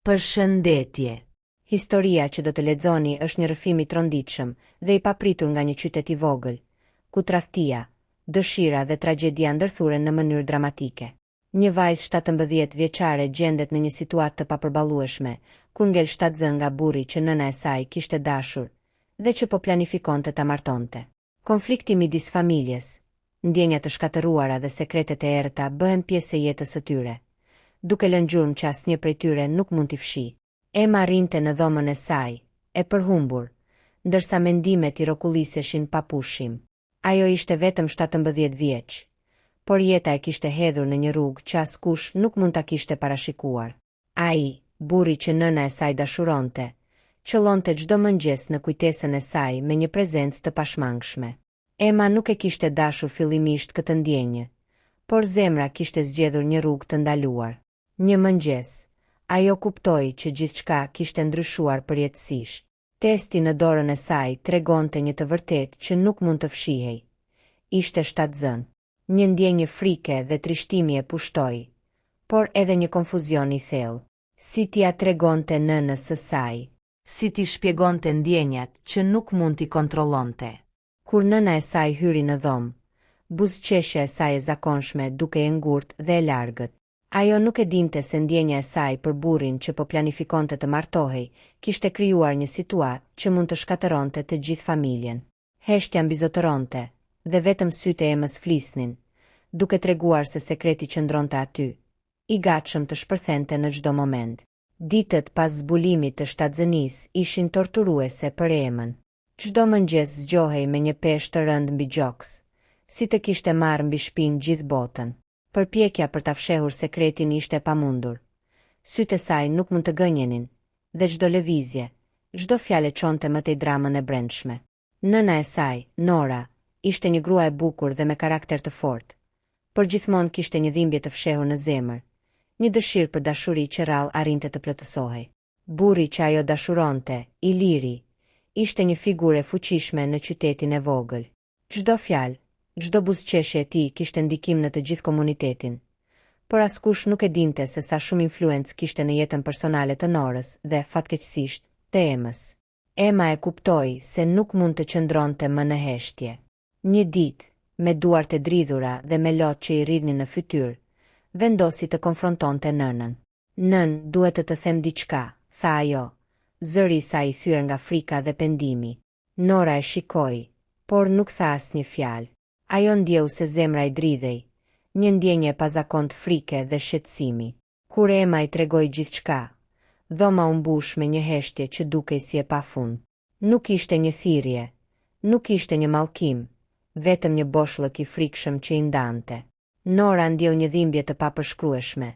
Përshëndetje. Historia që do të lexoni është një rrëfim i tronditshëm dhe i papritur nga një qytet i vogël, ku tradhtia, dëshira dhe tragjedia ndërthuren në mënyrë dramatike. Një vajzë 17 vjeçare gjendet në një situatë të papërballueshme, kur ngel shtatzën nga burri që nëna e saj kishte dashur dhe që po planifikonte ta martonte. Konflikti midis familjes, ndjenja të shkatëruara dhe sekretet e errëta bëhen pjesë e jetës së tyre, duke lënë gjurmë që asnjë prej tyre nuk mund t'i fshijë. Emma rrinte në dhomën e saj, e përhumbur, ndërsa mendimet I rrokulliseshin pa pushim. Ajo ishte vetëm 17 vjeç, por jeta e kishte hedhur në një rrugë që askush nuk mund ta kishte parashikuar. Ai, burri që nëna e saj dashuronte, qëllonte çdo mëngjes në kujtesën e saj me një prezencë të pashmangshme. Emma nuk e kishte dashur fillimisht këtë ndjenjë, por zemra kishte zgjedhur një rrugë të ndaluar. Një mëngjes, ajo kuptoi që gjithçka kishte ndryshuar përjetësisht. Testi në dorën e saj tregonte një të vërtetë që nuk mund të fshihej. Ishte shtatzën. Një ndjenjë frike dhe trishtimi e pushtoi, por edhe një konfuzion I thellë. Si t'ia tregonte nënës së saj, si t'i shpjegonte ndjenjat që nuk mund t'i kontrollonte. Kur nëna e saj hyri në dhomë, buzëqeshja e saj e zakonshme duke e ngurtë dhe e largët. Ajo nuk e dinte se ndjenja e saj për burrin që po planifikonte të martohej, kishte krijuar një situatë që mund të shkatëronte të gjithë familjen. Heshtja mbizotëronte, dhe vetëm sytë e Emës flisnin, duke treguar se sekreti qëndronte aty, I gatshëm të shpërthente në çdo moment. Ditët pas zbulimit të shtatzënisë ishin torturuese për Emën. Çdo mëngjes zgjohej me një peshë të rëndë mbi gjoks, si të kishte marrë mbi shpinë gjithë botën. Përpjekja për ta fshehur sekretin ishte pamundur. Sytë e saj nuk mund të gënjenin, dhe çdo lëvizje, çdo fjalë çonte më tej dramën e brendshme. Nëna e saj, Nora, ishte një grua e bukur dhe me karakter të fortë, por gjithmonë kishte një dhimbje të fshehur në zemër, një dëshirë për dashuri që rrallë arrinte të plotësohej. Burri që ajo dashuronte, Iliri, ishte një figurë e fuqishme në qytetin e vogël. Çdo fjalë, çdo buzëqeshje e tij kishte ndikim në të gjithë komunitetin, por askush nuk e dinte se sa shumë influencë kishte në jetën personale të Norës dhe, fatkeqësisht, të Emës. Emma e kuptoi se nuk mund të qëndronte më në heshtje. Një ditë, me duart e dridhura dhe me lotë që I rridhnin në fytyrë, vendosi të konfrontonte nënën. Nën, duhet të them diçka, tha ajo, zëri I saj I thyer nga frika dhe pendimi. Nora e shikoi, por nuk tha asnjë fjalë. Ajo ndjeu se zemra I dridhej, një ndjenje pazakontë frike dhe shqetësimi. Kur Emma I tregoi gjithçka, dhoma u mbush me një heshtje që dukej si e pafund. Nuk ishte një thirrje, nuk ishte një mallkim, vetëm një boshllëk I frikshëm që I ndante. Nora ndjeu një dhimbje të papërshkrueshme,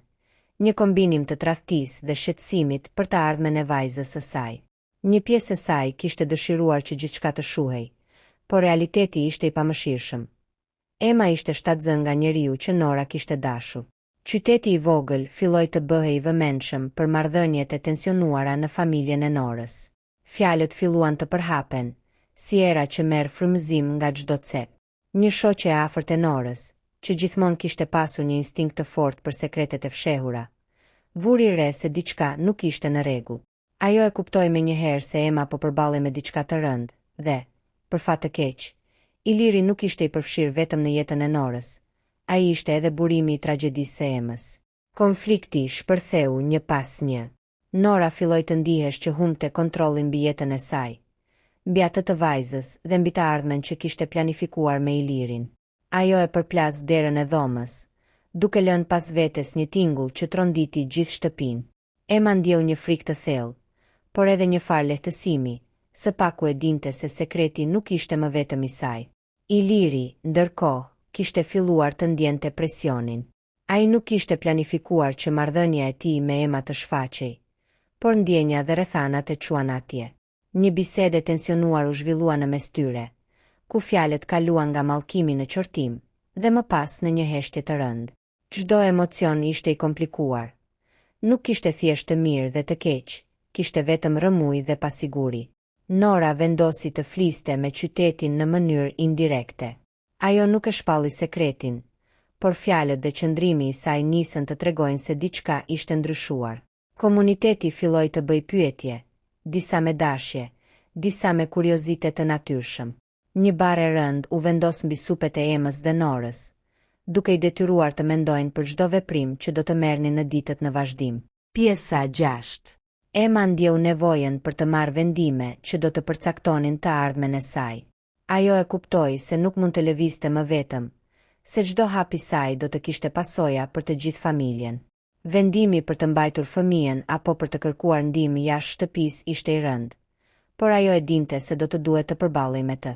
një kombinim të tradhtisë dhe shqetësimit për të ardhmen e vajzës së saj. Një pjesë e saj kishte dëshiruar që gjithçka të shuhej, por realiteti ishte I pamëshirshëm. Emma ishte shtatzën nga njeriu që Nora kishte dashur. Qyteti I vogël filloi të bëhej I vëmendshëm për marrëdhëniet e tensionuara në familjen e Norës. Fjalët filluan të përhapen, si era që merr frymëzim nga çdo cep. Një shoqe e afërt e Norës, që gjithmonë kishte pasur një instinkt të fortë për sekretet e fshehura, vuri re se diçka nuk ishte në rregull. Ajo e kuptoi menjëherë se Emma po përballej me diçka të rëndë dhe, për fat të keq, Iliri nuk ishte I përfshirë vetëm në jetën e Norës, ai ishte edhe burimi I tragjedisë së Emës. Konflikti shpërtheu një pas një. Nora filloi të ndihesh që humbte kontrollin mbi jetën e saj, mbi atë të vajzës dhe mbi të ardhmen që kishte planifikuar me Ilirin. Ajo e përplas derën e dhomës, duke lënë pas vetes një tingull që tronditi gjithë shtëpinë. Emma ndjeu një frikë të thellë, por edhe një farë lehtësimi, së paku e dinte se sekreti nuk ishte më vetëm I saj. Iliri, ndërkohë, kishte filluar të ndjente presionin. Ai nuk kishte planifikuar që marrëdhënia e tij me Emma të shfaqej, por ndjenja dhe rrethanat e çuan atje. Një bisedë e tensionuar u zhvillua në mes tyre, ku fjalët kaluan nga mallkimi në qortim dhe më pas në një heshtje të rëndë. Çdo emocion ishte I komplikuar. Nuk kishte thjesht të mirë dhe të keq, kishte vetëm rrëmuj dhe pasiguri. Nora vendosi të fliste me qytetin në mënyrë indirekte. Ajo nuk e shpalli sekretin, por fjalët dhe qëndrimi I saj nisën të tregojnë se diçka ishte ndryshuar. Komuniteti filloi të bëj pyetje, disa me dashje, disa me kuriozitet të natyrshëm. Një bare rënd u vendos mbi supet e Emës dhe Norës, duke i detyruar të mendojnë për çdo veprim që do të merrnin në ditët në vazhdim. Pjesa 6. Ema ndjeu nevojën për të marrë vendime që do të përcaktonin të ardhmen e saj. Ajo e kuptoi se nuk mund të lëvizte më vetëm, se çdo hap i saj do të kishte pasoja për të gjithë familjen. Vendimi për të mbajtur fëmijën apo për të kërkuar ndihmë jashtë shtëpisë ishte i rëndë, por ajo e dinte se do të duhet të përballej me të.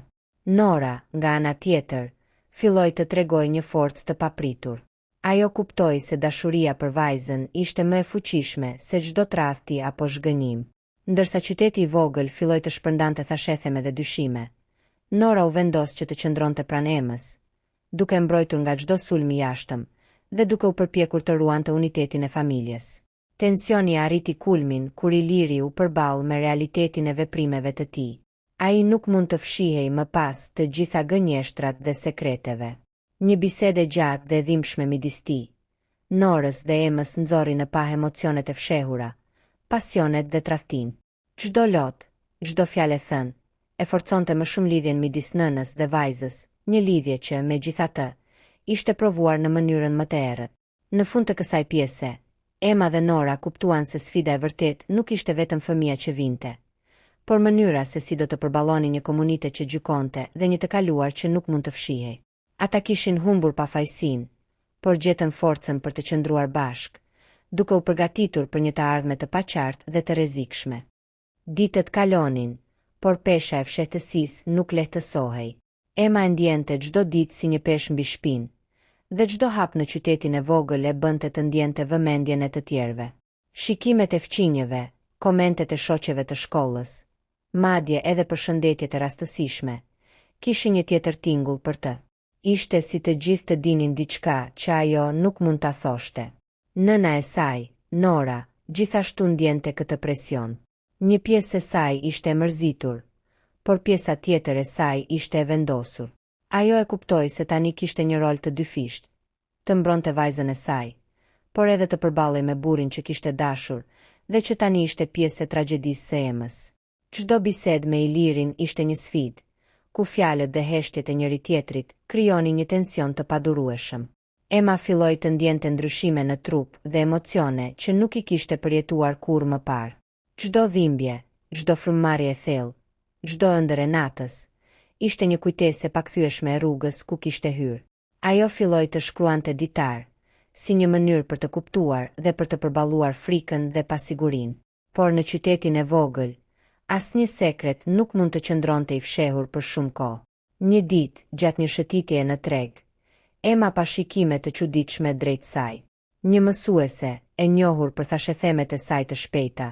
Nora, nga ana tjetër, filloi të tregojë një forcë të papritur. Ajo kuptoi se dashuria për vajzën ishte më e fuqishme se çdo tradhti apo zhgënjim. Ndërsa qyteti i vogël filloi të shpërndante thashetheme dhe dyshime, Nora u vendos që të qëndronte pranë Emës, duke mbrojtur nga çdo sulm i jashtëm dhe duke u përpjekur të ruante unitetin e familjes. Tensioni arriti kulmin kur Iliri u përball me realitetin e veprimeve të tij. Ai nuk mund të fshihej më pas të gjitha gënjeshtrat dhe sekreteve. Një bisede gjatë dhe dhimbshme midis tij, Norës dhe Emës nxorri në pa emocionet e fshehura, pasionet dhe tradhtin. Çdo lot, çdo fjalë thënë, e forconte më shumë lidhjen midis nënës dhe vajzës, një lidhje që, megjithatë, ishte provuar në mënyrën më të errët. Në fund të kësaj pjese, Ema dhe Nora kuptuan se sfida e vërtet nuk ishte vetëm fëmia që vinte, por mënyra se si do të përballonin një komunitet që gjykonte dhe një të kaluar që nuk mund të fshihej. Ata kishin humbur pafajësinë, por gjetën forcën për të qëndruar bashk, duke u përgatitur për një të ardhme të paqartë dhe të rrezikshme. Ditët kalonin, por pesha e fshehtësisë nuk lehtësohej. Ema e ndjente çdo ditë si një peshë mbi shpinë, dhe çdo hap në qytetin e vogël e bënte të ndjente vëmendjen e të tjerëve. Shikimet e fqinjeve, komentet e shoqeve të shkollës, madje edhe përshëndetjet e rastësishme, kishin një tjetër tingull për të. Ishte si të gjithë të dinin diçka që ajo nuk mund ta thoshte. Nëna e saj, Nora, gjithashtu ndjente këtë presion. Një pjesë e saj ishte e mërzitur, por pjesa tjetër e saj ishte e vendosur. Ajo e kuptoi se tani kishte një rol të dyfisht, të mbronte vajzën e saj, por edhe të përballej me burrin që kishte dashur dhe që tani ishte pjesë e tragjedisë së Emës. Çdo bisedë me Ilirin ishte një sfidë, ku fjalët dhe heshtjet e njëri tjetrit krijonin një tension të padurueshëm. Ema filloi të ndjente ndryshime në trup dhe emocione që nuk i kishte përjetuar kurrë më parë. Çdo dhimbje, çdo frymëmarrje e thellë, çdo ëndër e natës, ishte një kujtesë e pakthyeshme e rrugës ku kishte hyrë. Ajo filloi të shkruante ditar, si një mënyrë për të kuptuar dhe për të përballuar frikën dhe pasigurinë. Por në qytetin e vogël, asnjë sekret nuk mund të qëndronte i fshehur për shumë kohë. Një ditë, gjatë një shëtitjeje në treg, Ema pa shikime të çuditshme drejt saj. Një mësuese, e njohur për thashethemet e saj të shpejta,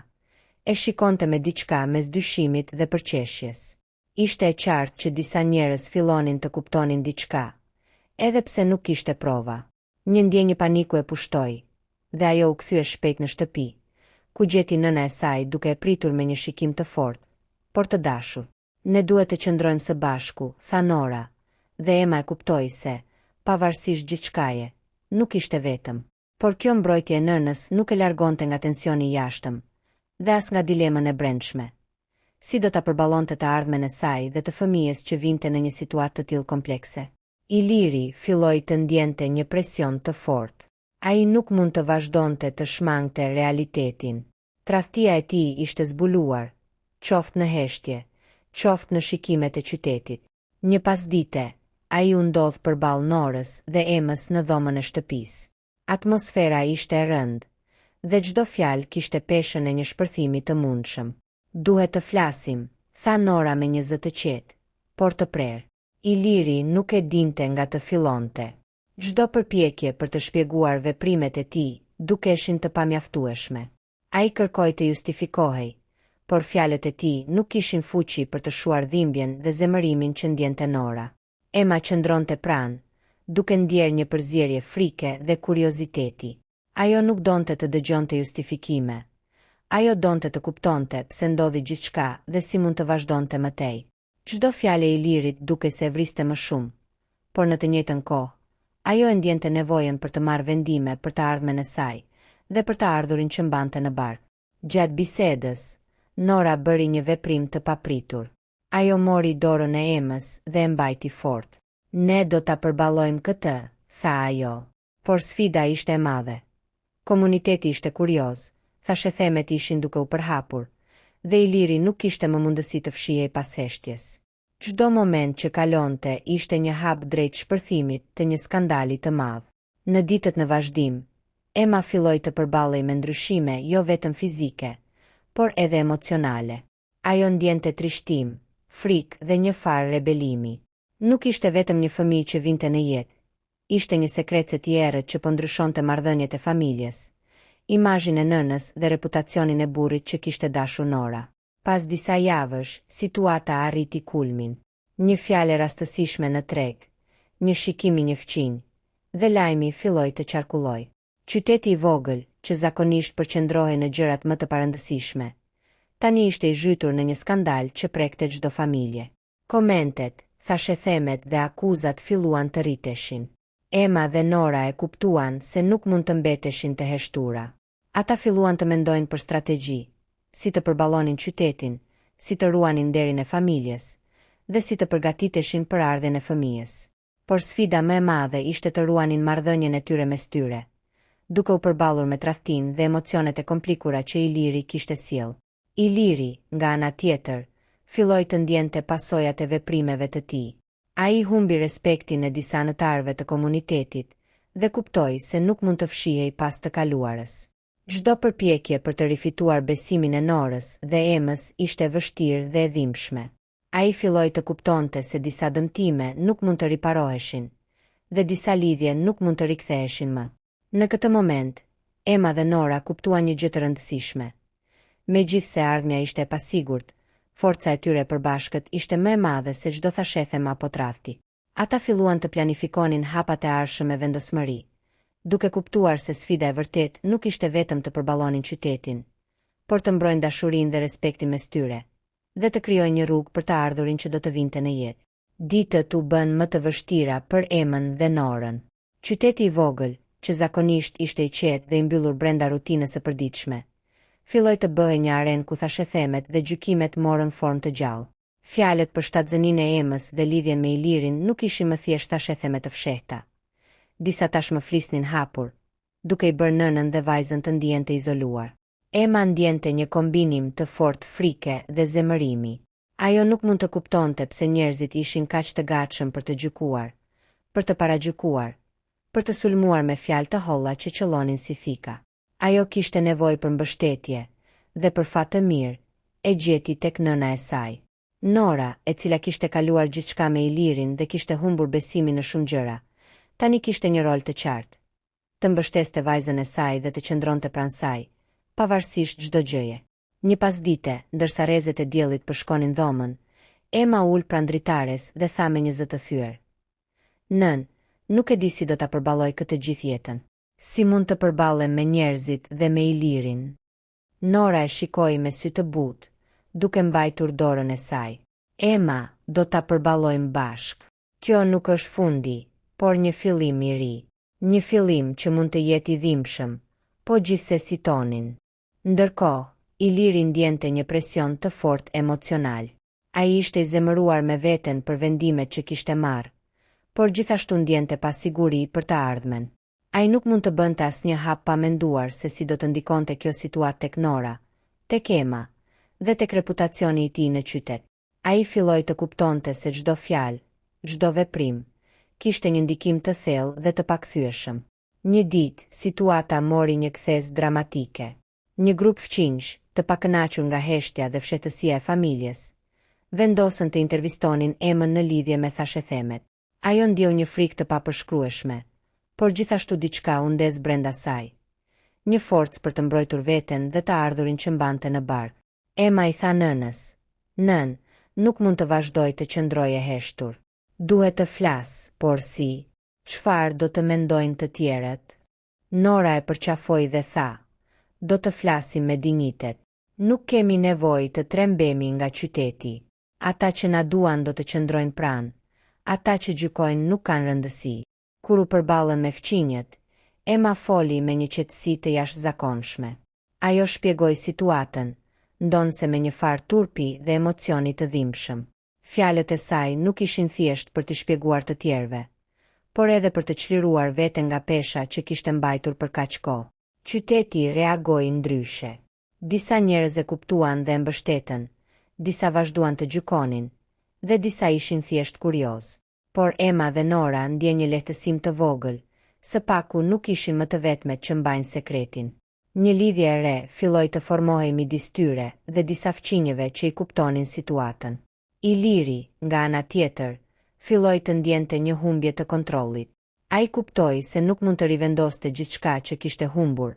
e shikonte me diçka mes dyshimit dhe përqeshjes. Ishte e qartë që disa njerëz fillonin të kuptonin diçka, edhe pse nuk kishte prova. Një ndjenjë paniku e pushtoi, dhe ajo u kthye shpejt në shtëpi, ku gjeti nëna e saj duke e pritur me një shikim të fortë, por të dashur. Ne duhet të qëndrojmë së bashku, tha Nora, dhe Ema e kuptoi se, pavarësisht gjithçkaje, nuk ishte vetëm. Por kjo mbrojtje e nënës nuk e largonte nga tensioni i jashtëm, dhe as nga dilemën e brendshme. Si do ta përballonte të ardhmen e saj dhe të fëmijës që vinte në një situatë të tillë komplekse? Iliri filloi të ndjente një presion të fortë. Ai nuk mund të vazhdonte të shmangte realitetin. Tradhtia e tij ishte zbuluar, qoftë në heshtje, qoftë në shikimet e qytetit. Një pasdite, ai u ndodh përballë Norës dhe Emës në dhomën e shtëpisë. Atmosfera ishte e rëndë, dhe çdo fjalë kishte peshën e një shpërthimi të mundshëm. Duhet të flasim, tha Nora me një zë të qetë, por të prerë. Iliri nuk e dinte nga të fillonte. Çdo përpjekje për të shpjeguar veprimet e tij dukeshin të pamjaftueshme. Ai kërkoi të justifikohej, por fjalët e tij nuk kishin fuqi për të shuar dhimbjen dhe zemërimin që ndjente Nora. Ema qëndronte pranë, duke ndjerë një përzierje frike dhe kurioziteti. Ajo nuk donte të dëgjonte justifikime. Ajo donte të kuptonte pse ndodhi gjithçka dhe si mund të vazhdonte më tej. Çdo fjalë e Ilirit duke se vriste më shumë, por në të njëjtën kohë, ajo e ndjente nevojën për të marrë vendime për të ardhmen e saj dhe për të ardhurin që mbante në bark. Gjatë bisedës, Nora bëri një veprim të papritur. Ajo mori dorën e Emës dhe e mbajti fort. Ne do ta përballojmë këtë, tha ajo. Por sfida ishte e madhe. Komuniteti ishte kurioz, thashë themet ishin duke u përhapur, dhe Iliri nuk kishte më mundësi të fshihej pas heshtjes. Çdo moment që kalonte ishte një hap drejt shpërthimit të një skandali të madh. Në ditët në vazhdim, Ema filloi të përballej me ndryshime jo vetëm fizike, por edhe emocionale. Ajo ndjente trishtim, frikë dhe një farë rebelimi. Nuk ishte vetëm një fëmijë që vinte në jetë, ishte një sekretce tjerët që po ndryshonte marrëdhëniet e familjes, imazhin e nënës dhe reputacionin e burrit që kishte dashur Nora. Pas disa javësh, situata arriti kulmin. Një fjalë rastësishme në treg, një shikim i një fqinj, dhe lajmi filloi të qarkulloj. Qyteti i vogël, që zakonisht përqendrohej në gjërat më të parëndësishme, tani ishte i zhytur në një skandal që prekte çdo familje. Komentet, thashethemet dhe akuzat filluan të rriteshin. Ema dhe Nora e kuptuan se nuk mund të mbeteshin të heshtura. Ata filluan të mendojnë për strategji, si të përballonin qytetin, si të ruanin nderin e familjes, dhe si të përgatiteshin për ardhen e fëmijës. Por sfida më e madhe ishte të ruanin marrëdhënien e tyre mes tyre, duke u përballur me tradhtinë dhe emocionet e komplikura që Iliri kishte sjell. Iliri, nga ana tjetër, filloi të ndjente pasojat e veprimeve të tij. Ai humbi respektin e disa anëtarëve të komunitetit dhe kuptoi se nuk mund të fshihej pas të kaluarës. Çdo përpjekje për të rifituar besimin e Norës dhe Emës ishte vështirë dhe e dhimbshme. Ai filloi të kuptonte se disa dëmtime nuk mund të riparoheshin, dhe disa lidhje nuk mund të riktheheshin më. Në këtë moment, Ema dhe Nora kuptuan një gjë të rëndësishme. Megjithse ardhmja ishte e pasigurt, forca e tyre e përbashkët ishte më e madhe se çdo thashethem apo tradhti. Ata filluan të planifikonin hapat e ardhshëm me vendosmëri, duke kuptuar se sfida e vërtet nuk ishte vetëm të përballonin qytetin, por të mbrojnë dashurinë dhe respektin mes tyre, dhe të krijojnë një rrugë për të ardhurin që do të vinte në jetë. Ditët u bën më të vështira për Emën dhe Norën. Qyteti i vogël, që zakonisht ishte i qetë dhe i mbyllur brenda rutinës së përditshme, filloi të bëhej një arenë ku thashethemet dhe gjykimet morën formë të gjallë. Fjalët për shtatzëninë e Emës dhe lidhjen me Ilirin nuk ishin më thjesht thashetheme të fshehta. Disa tashmë flisnin hapur, duke i bërë nënën dhe vajzën të ndihen të izoluar. Ema ndjente një kombinim të fortë frike dhe zemërimi. Ajo nuk mund të kuptonte pse njerëzit ishin kaq të gatshëm për të gjykuar, për të paragjykuar, për të sulmuar me fjalë të holla që qëllonin si thika. Ajo kishte nevojë për mbështetje, dhe për fat të mirë, e gjeti tek nëna e saj. Nora, e cila kishte kaluar gjithçka me Ilirin dhe kishte humbur besimin në shumë gjëra, tani kishte një rol të qartë. Të mbështeste vajzën e saj dhe të qëndronte pranë saj, pavarësisht çdo gjëje. Një pasdite, ndërsa rrezet e diellit përshkonin dhomën, Ema ul pranë dritares dhe tha me një zë të thyer: "Nën, nuk e di si do ta përballoj këtë gjithë jetën. Si mund të përballem me njerëzit dhe me Ilirin?" Nora e shikoi me sy të butë, duke mbajtur dorën e saj. "Ema, do ta përballojmë bashk. Kjo nuk është fundi, por një fillim i ri. Një fillim që mund të jetë i dhimbshëm, po gjithsesi tonin." Ndërkohë, Iliri ndjente një presion të fortë emocional. Ai ishte i zemëruar me veten për vendimet që kishte marrë, por gjithashtu ndjente pasiguri për të ardhmen. Ai nuk mund të bënte asnjë hap pa menduar se si do të ndikonte kjo situatë tek Nora, tek Ema dhe tek reputacioni i tij në qytet. Ai filloi të kuptonte se çdo fjalë, çdo veprim, kishte një ndikim të thellë dhe të pakthyeshëm. Një ditë, situata mori një kthes dramatike. Një grup fqinjsh, të pakënaqur nga heshtja dhe fshehtësia e familjes, vendosën të intervistonin Emën në lidhje me thashethemet. Ajo ndjeu një frikë të papërshkrueshme, por gjithashtu diçka u ndez brenda saj. Një forcë për të mbrojtur veten dhe të ardhurin që mbante në bark. Ema i tha nënës: "Nën, nuk mund të vazhdoj të qëndroj e heshtur. Duhet të flas, por si? Çfarë do të mendojnë të tjerët?" Nora e përqafoi dhe tha: "Do të flasim me dinjitet. Nuk kemi nevojë të trembemi nga qyteti. Ata që na duan do të qëndrojnë pranë. Ata që gjykojnë nuk kanë rëndësi." Kur u përballën me fqinjët, Emma foli me një qetësi të jashtëzakonshme. Ajo shpjegoi situatën, ndonse me një farë turpi dhe emocioni të dhimbshëm. Fjalët e saj nuk ishin thjesht për të shpjeguar të tjerëve, por edhe për të çliruar veten nga pesha që kishte mbajtur për kaq kohë. Qyteti reagoi ndryshe. Disa njerëz e kuptuan dhe mbështetën, disa vazhduan të gjykonin, dhe disa ishin thjesht kurioz. Por Emma dhe Nora ndjen një lehtësim të vogël, së paku nuk ishin më të vetmet që mbajnë sekretin. Një lidhje e re filloi të formohej midis tyre dhe disa fqinjeve që i kuptonin situatën. Iliri, nga ana tjetër, filloi të ndjente një humbje të kontrollit. Ai kuptoi se nuk mund të rivendoste gjithçka që kishte humbur,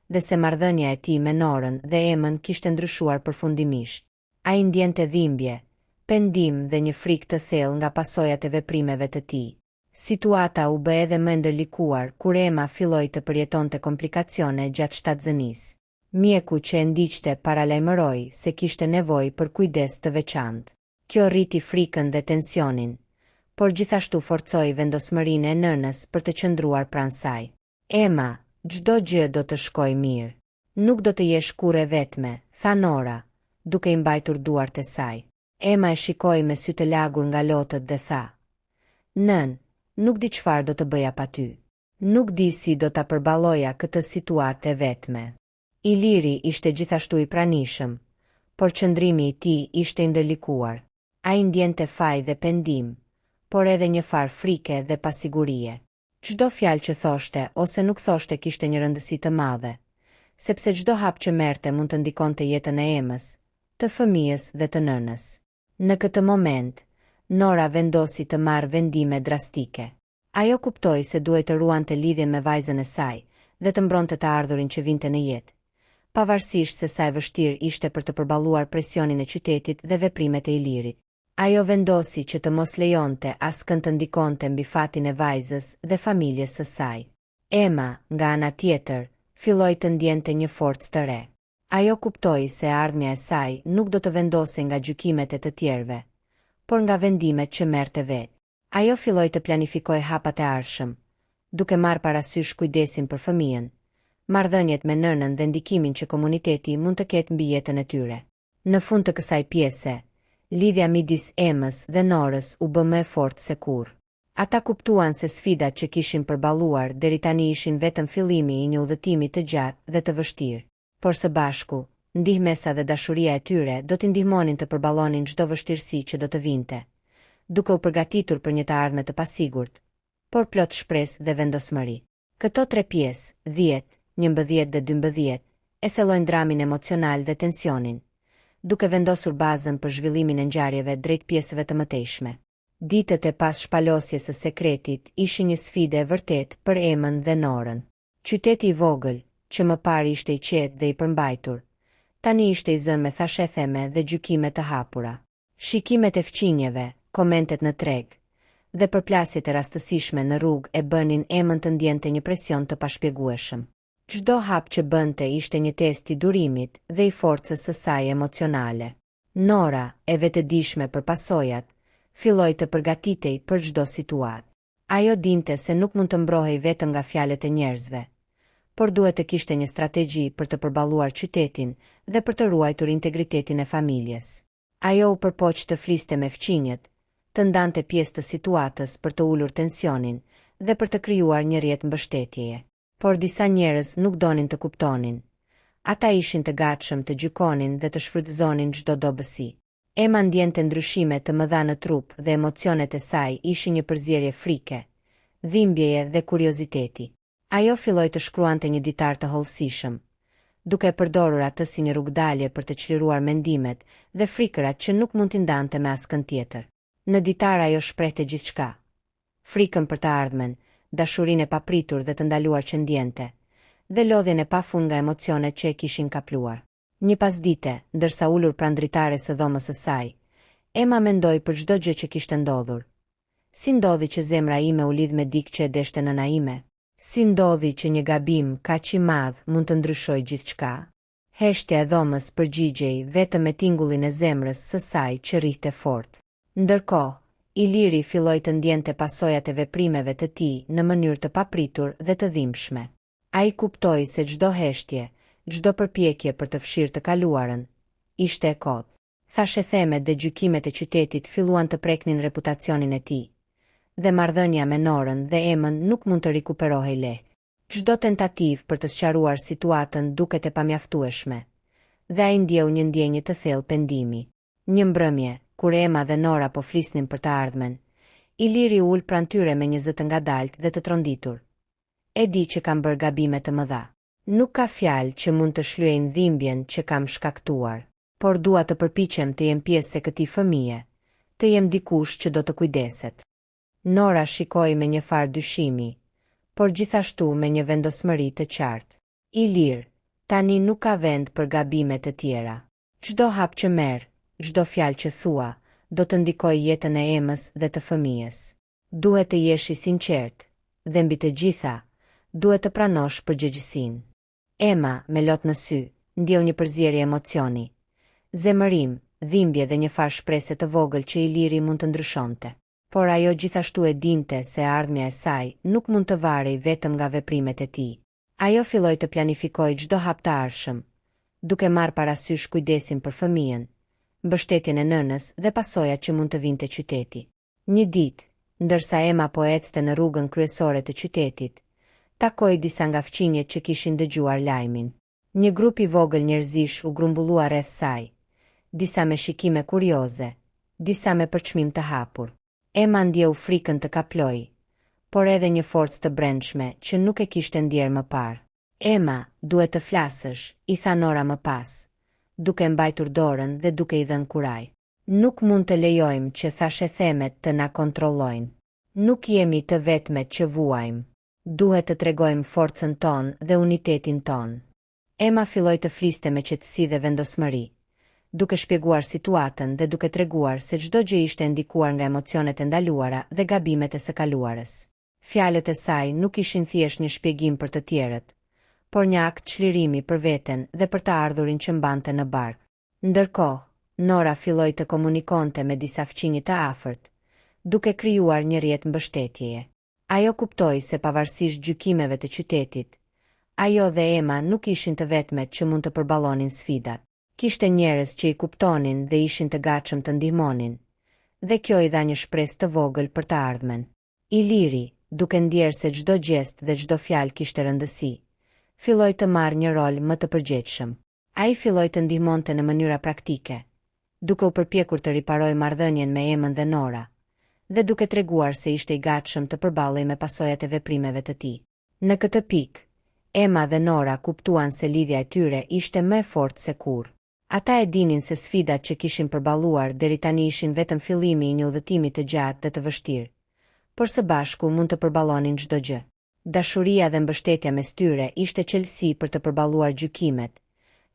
dhe se marrëdhënia e tij me Norën dhe Emën kishte ndryshuar përfundimisht. Ai ndjente dhimbje, pendim dhe një frikë të thellë nga pasojat e veprimeve të tij. Situata u bë edhe më ndërlikuar kur Emma filloi të përjetonte komplikacione gjatë shtatzënisë. Mjeku që e ndiqte paralajmëroi se kishte nevojë për kujdes të veçantë. Kjo rriti frikën dhe tensionin, por gjithashtu forcoi vendosmërinë e nënës për të qëndruar pranë saj. Emma, çdo gjë do të shkojë mirë. Nuk do të jesh kurrë vetme, tha Nora, duke I mbajtur duart e saj. Emma e shikoi me sy të lagur nga lotët dhe tha: "Nën, nuk di çfarë do të bëja pa ty. Nuk di si do ta përballoja këtë situatë e vetme." Iliri ishte gjithashtu I pranishëm, por qëndrimi I tij ishte I ndërlikuar. Ai ndjente faj dhe pendim, por edhe një farë frike dhe pasigurie. Çdo fjalë që thoshte ose nuk thoshte kishte një rëndësi të madhe, sepse çdo hap që merrte mund të ndikonte jetën e Emës, të fëmijës dhe të nënës. Në këtë moment, Nora vendosi të marrë vendime drastike. Ajo kuptoi se duhej të ruante lidhjen me vajzën e saj dhe të mbronte të ardhurin që vinte në jetë, pavarësisht se sa e vështirë ishte për të përballuar presionin e qytetit dhe veprimet e Ilirit. Ajo vendosi që të mos lejonte askën të ndikonte mbi fatin e vajzës dhe familjes së saj. Emma, nga ana tjetër, filloi të ndjente një forcë të re. Ajo kuptoi se ardhmja e saj nuk do të vendosej nga gjykimet e të tjerëve, por nga vendimet që merrte vetë. Ajo filloi të planifikojë hapat e ardhshëm, duke marrë parasysh kujdesin për fëmijën, marrëdhëniet me nënën dhe ndikimin që komuniteti mund të ketë mbi jetën e tyre. Në fund të kësaj pjese, lidhja midis Emës dhe Norës u bë më e fortë se kurrë. Ata kuptuan se sfidat që kishin përballuar deri tani ishin vetëm fillimi I një udhëtimi të gjatë dhe të vështirë, por së bashku, ndihmesa dhe dashuria e tyre do t'i ndihmonin të përballonin çdo vështirësi që do të vinte, duke u përgatitur për një të ardhme të pasigurt, por plot shpresë dhe vendosmëri. Këto 3 pjesë, 10, 11 dhe 12, e thellojnë dramin emocional dhe tensionin, duke vendosur bazën për zhvillimin e ngjarjeve drejt pjesëve të mëtejshme. Ditët e pas shpalosjes së sekretit ishin një sfidë e vërtetë për Emën dhe Norën. Qyteti I vogël, që më parë ishte I qetë dhe I përmbajtur, tani ishte I zënë me thashetheme dhe gjykime të hapura. Shikimet e fqinjeve, komentet në treg, dhe përplasjet e rastësishme në rrugë e bënin Emën të ndjente një presion të pashpjegueshëm. Çdo hap që bënte ishte një test I durimit dhe I forcës së saj emocionale. Nora, e vetëdijshme për pasojat, filloi të përgatitej për çdo situatë. Ajo dinte se nuk mund të mbrohej vetëm nga fjalët e njerëzve, por duhet të kishte një strategji për të përballuar qytetin dhe për të ruajtur integritetin e familjes. Ajo u përpoq të fliste me fqinjet, të ndante pjesë të situatës për të ulur tensionin dhe për të krijuar një rrjet mbështetjeje. Por disa njerëz nuk donin të kuptonin. Ata ishin të gatshëm të gjykonin dhe të shfrytëzonin çdo dobësi. Emma ndjente ndryshime të mëdha në trup dhe emocionet e saj ishin një përzierje frike, dhimbjeje dhe kurioziteti. Ajo filloi të shkruante një ditar të hollësishëm, duke përdorur atë si një rrugdalje për të çliruar mendimet dhe frikërat që nuk mund t'i ndante me askën tjetër. Në ditar ajo shprehte gjithçka: frikën për të ardhmen, dashurinë e papritur dhe të ndaluar që ndjente, dhe lodhjen e pafund nga emocionet që e kishin kapluar. Një pasdite, ndërsa ulur pranë dritares së dhomës së saj, Emma mendoi për çdo gjë që kishte ndodhur. Si ndodhi që zemra ime u lidh me dikë që e deshte nëna ime? Si ndodhi që një gabim kaq I madh mund të ndryshojë gjithçka? Heshtja e dhomës përgjigjej vetëm me tingullin e zemrës së saj që rrihte fort. Ndërkohë, Iliri filloi të ndjente pasojat e veprimeve të tij në mënyrë të papritur dhe të dhimbshme. A I kuptoi se çdo heshtje, çdo përpjekje për të fshirë të kaluarën, ishte e kodë. Thashe themet dhe gjykimet e qytetit filluan të preknin reputacionin e tij, dhe marrëdhënia me Norën dhe Emën nuk mund të rikuperohej lehtë. Çdo tentativë për të sqaruar situatën duket e pamjaftueshme, dhe ai ndjeu një ndjenjë të thellë pendimi. Një mbrëmje, kur Ema dhe Nora po flisnin për të ardhmen, Iliri ul pranë tyre me një zë të ngadaltë dhe të tronditur. E di që kam bërë gabime të mëdha. Nuk ka fjalë që mund të shlyejnë dhimbjen që kam shkaktuar, por dua të përpiqem të jem pjesë e këtij fëmije, të jem dikush që do të kujdeset. Nora shikoi me një farë dyshimi, por gjithashtu me një vendosmëri të qartë. Ilir, tani nuk ka vend për gabime të tjera. Çdo hap që merr, çdo fjalë që thua, do të ndikojë jetën e Emës dhe të fëmijës. Duhet të jesh I sinqert, dhe mbi të gjitha, duhet të pranosh përgjegjësinë. Ema, me lot në sy, ndjeu një përzierje emocioni. Zemërim, dhimbje dhe një farë shprese të vogël që Iliri mund të ndryshonte. Por ajo gjithashtu e dinte se ardhmja e saj nuk mund të varej vetëm nga veprimet e tij. Ajo filloi të planifikojë çdo hap të ardhshëm, duke marrë parasysh kujdesin për fëmijën, mbështetjen e nënës dhe pasojat që mund të vinte qyteti. Një ditë, ndërsa Ema po ecte në rrugën kryesore të qytetit, takoi disa nga fqinjet që kishin dëgjuar lajmin. Një grup I vogël njerëzish u grumbullua rreth saj, disa me shikime kurioze, disa me përçmim të hapur. Ema ndjeu frikën të kaploj, por edhe një forcë të brendshme që nuk e kishte ndjerë më parë. Ema, duhet të flasësh, I tha Nora më pas, duke mbajtur dorën dhe duke I dhënë kuraj. Nuk mund të lejojmë që thashe themet të na kontrollojnë. Nuk jemi të vetmet që vuajmë. Duhet të tregojmë forcën tonë dhe unitetin tonë. Ema filloi të fliste me qetësi dhe vendosmëri, duke shpjeguar situatën dhe duke treguar se çdo gjë ishte ndikuar nga emocionet e ndaluara dhe gabimet e së kaluarës. Fjalët e saj nuk ishin thjesht një shpjegim për të tjerët, por një akt çlirimi për veten dhe për të ardhurin që mbante në bark. Ndërkohë, Nora filloi të komunikonte me disa fqinjë të afërt, duke krijuar një rrjet mbështetjeje. Ajo kuptoi se pavarësisht gjykimeve të qytetit, ajo dhe Ema nuk ishin të vetmet që mund të përballonin sfidat. Kishte njerëz që I kuptonin dhe ishin të gatshëm të ndihmonin, dhe kjo I dha një shpresë të vogël për të ardhmen. Iliri, duke ndjerë se çdo gjest dhe çdo fjalë kishte rëndësi, filloi të marrë një rol më të përgjegjshëm. Ai filloi të ndihmonte në mënyra praktike, duke u përpjekur të riparojë marrëdhënien me Emën dhe Nora, dhe duke treguar se ishte I gatshëm të përballej me pasojat e veprimeve të tij. Në këtë pikë, Ema dhe Nora kuptuan se lidhja e tyre ishte më e fortë se kurrë. Ata e dinin se sfidat që kishin përballuar deri tani ishin vetëm fillimi I një udhëtimi të gjatë dhe të vështirë, por së bashku mund të përballonin çdo gjë. Dashuria dhe mbështetja mes tyre ishte çelësi për të përballuar gjykimet,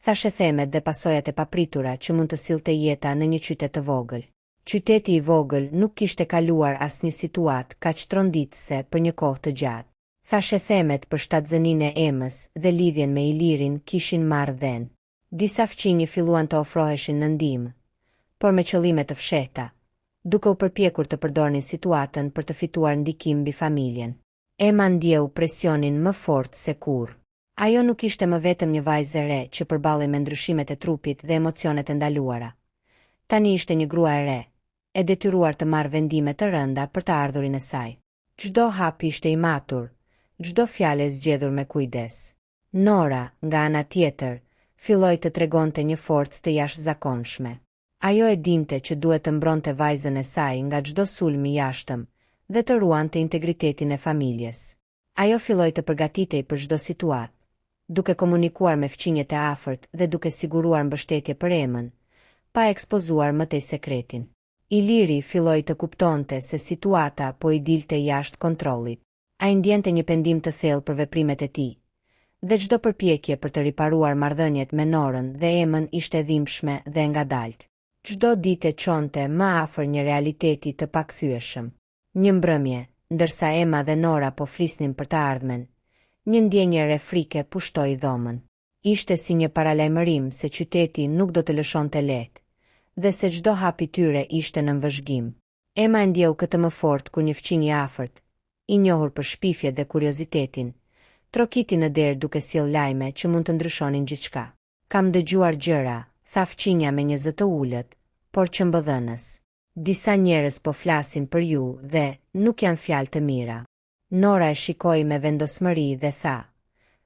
thashe themet dhe pasojat e papritura që mund të sillte jeta në një qytet të vogël. Qyteti I vogël nuk kishte kaluar asnjë situatë kaq tronditëse për një kohë të gjatë. Thashe themet për shtatzëninë e Emës dhe lidhjen me Ilirin kishin marrë dhënë. Disa fqinjë filluan të ofroheshin në ndihmë, por me qëllime të fshehta, duke u përpjekur të përdornin situatën për të fituar ndikim mbi familjen. Ema ndjeu presionin më fort se kurrë. Ajo nuk ishte më vetëm një vajzë e re që përballej me ndryshimet e trupit dhe emocionet e ndaluara. Tani ishte një grua e re, e detyruar të marrë vendime të rënda për të ardhurin e saj. Çdo hap ishte I matur, çdo fjalë e zgjedhur me kujdes. Nora, nga ana tjetër, filloi të tregonte një forcë të jashtëzakonshme. Ajo e dinte që duhet të mbronte vajzën e saj nga çdo sulm I jashtëm dhe të ruante integritetin e familjes. Ajo filloi të përgatitej për çdo situatë, duke komunikuar me fqinjet e afërt dhe duke siguruar mbështetje për Emën, pa ekspozuar më tej sekretin. Iliri filloi të kuptonte se situata po I dilte jashtë kontrollit. Ai ndjente një pendim të thellë për veprimet e tij, dhe çdo përpjekje për të riparuar marrëdhëniet me Norën dhe Emën ishte dhimbshme dhe ngadaltë. Çdo ditë e çonte më afër një realiteti të pakthyeshëm. Një mbrëmje, ndërsa Ema dhe Nora po flisnin për të ardhmen, një ndjenjë e frike pushtoi dhomën. Ishte si një paralajmërim se qyteti nuk do të lëshonte lehtë, dhe se çdo hap I tyre ishte në vëzhgim. Ema e ndjeu këtë më fort kur një fqinj I afërt, I njohur për shpifjet dhe kuriozitetin, Trokiti në derë duke sjell lajme që mund të ndryshonin gjithçka. Kam dëgjuar gjëra, tha fqinja me një zë të ulët, por që mbëdhënës. Disa njerëz po flasin për ju dhe nuk janë fjalë të mira. Nora e shikoi me vendosmëri dhe tha,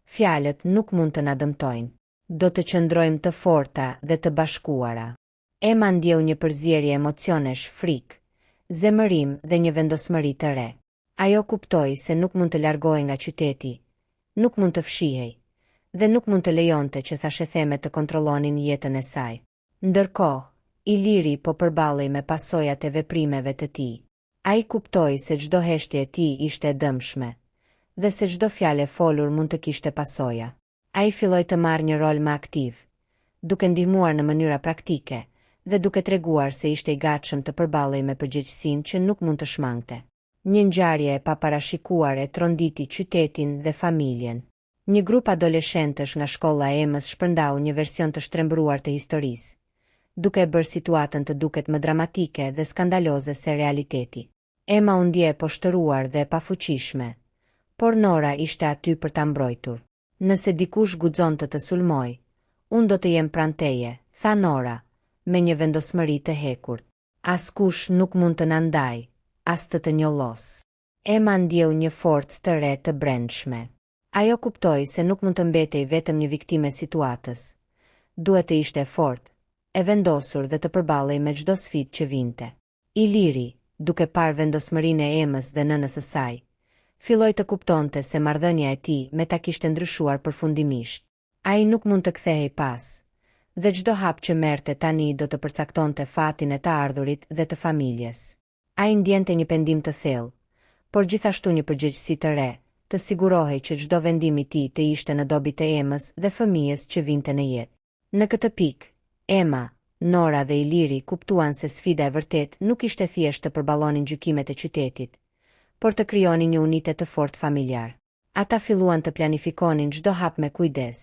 fjalët nuk mund të na dëmtojnë. Do të qëndrojmë të forta dhe të bashkuara. Emma ndjeu një përzierje emocionesh, frikë, zemërim dhe një vendosmëri të re. Ajo kuptoi se nuk mund të largohej nga qyteti, nuk mund të fshihej, dhe nuk mund të lejonte që thashetheme të kontrollonin jetën e saj. Ndërkohë, Iliri po përballej me pasojat e veprimeve të tij. Ai kuptoi se çdo heshtje e tij ishte e dëmshme, dhe se çdo fjalë e folur mund të kishte pasoja. Ai filloi të marrë një rol më aktiv, duke ndihmuar në mënyra praktike dhe duke treguar se ishte i gatshëm të përballej me përgjegjësinë që nuk mund të shmangte. Një ngjarje e paparashikuar e tronditi qytetin dhe familjen. Një grup adoleshentësh nga shkolla e Emës shpërndau një version të shtrembruar të historisë, duke bërë situatën të duket më dramatike dhe skandaloze se realiteti. Emma u ndje poshtëruar dhe e pafuqishme, por Nora ishte aty për ta mbrojtur. Nëse dikush guxonte të sulmoj, unë do të jem pranë teje, tha Nora, me një vendosmëri të hekurt. Askush nuk mund të na ndaj, as të njollos. Emma ndjeu një forcë të re të brendshme. Ajo kuptoi se nuk mund të mbetej vetëm një viktime situatës. Duhet të ishte fortë, e vendosur dhe të përballej me çdo sfidë që vinte. Iliri, duke parë vendosmërinë e Emës dhe nënës së saj, filloi të kuptonte se marrëdhënia e tij me ta kishte ndryshuar përfundimisht. Ai nuk mund të kthehej pas, dhe çdo hap që merrte tani do të përcaktonte fatin e të ardhurit dhe të familjes. Ai ndjente një pendim të thellë, por gjithashtu një përgjegjësi të re, të sigurohej që çdo vendim i tij të ishte në dobi të Emës dhe fëmijës që vinte në jetë. Në këtë pikë, Emma, Nora dhe Iliri kuptuan se sfida e vërtet nuk ishte thjesht të përballonin gjykimet e qytetit, por të krijonin një unitet të fortë familjar. Ata filluan të planifikonin çdo hap me kujdes,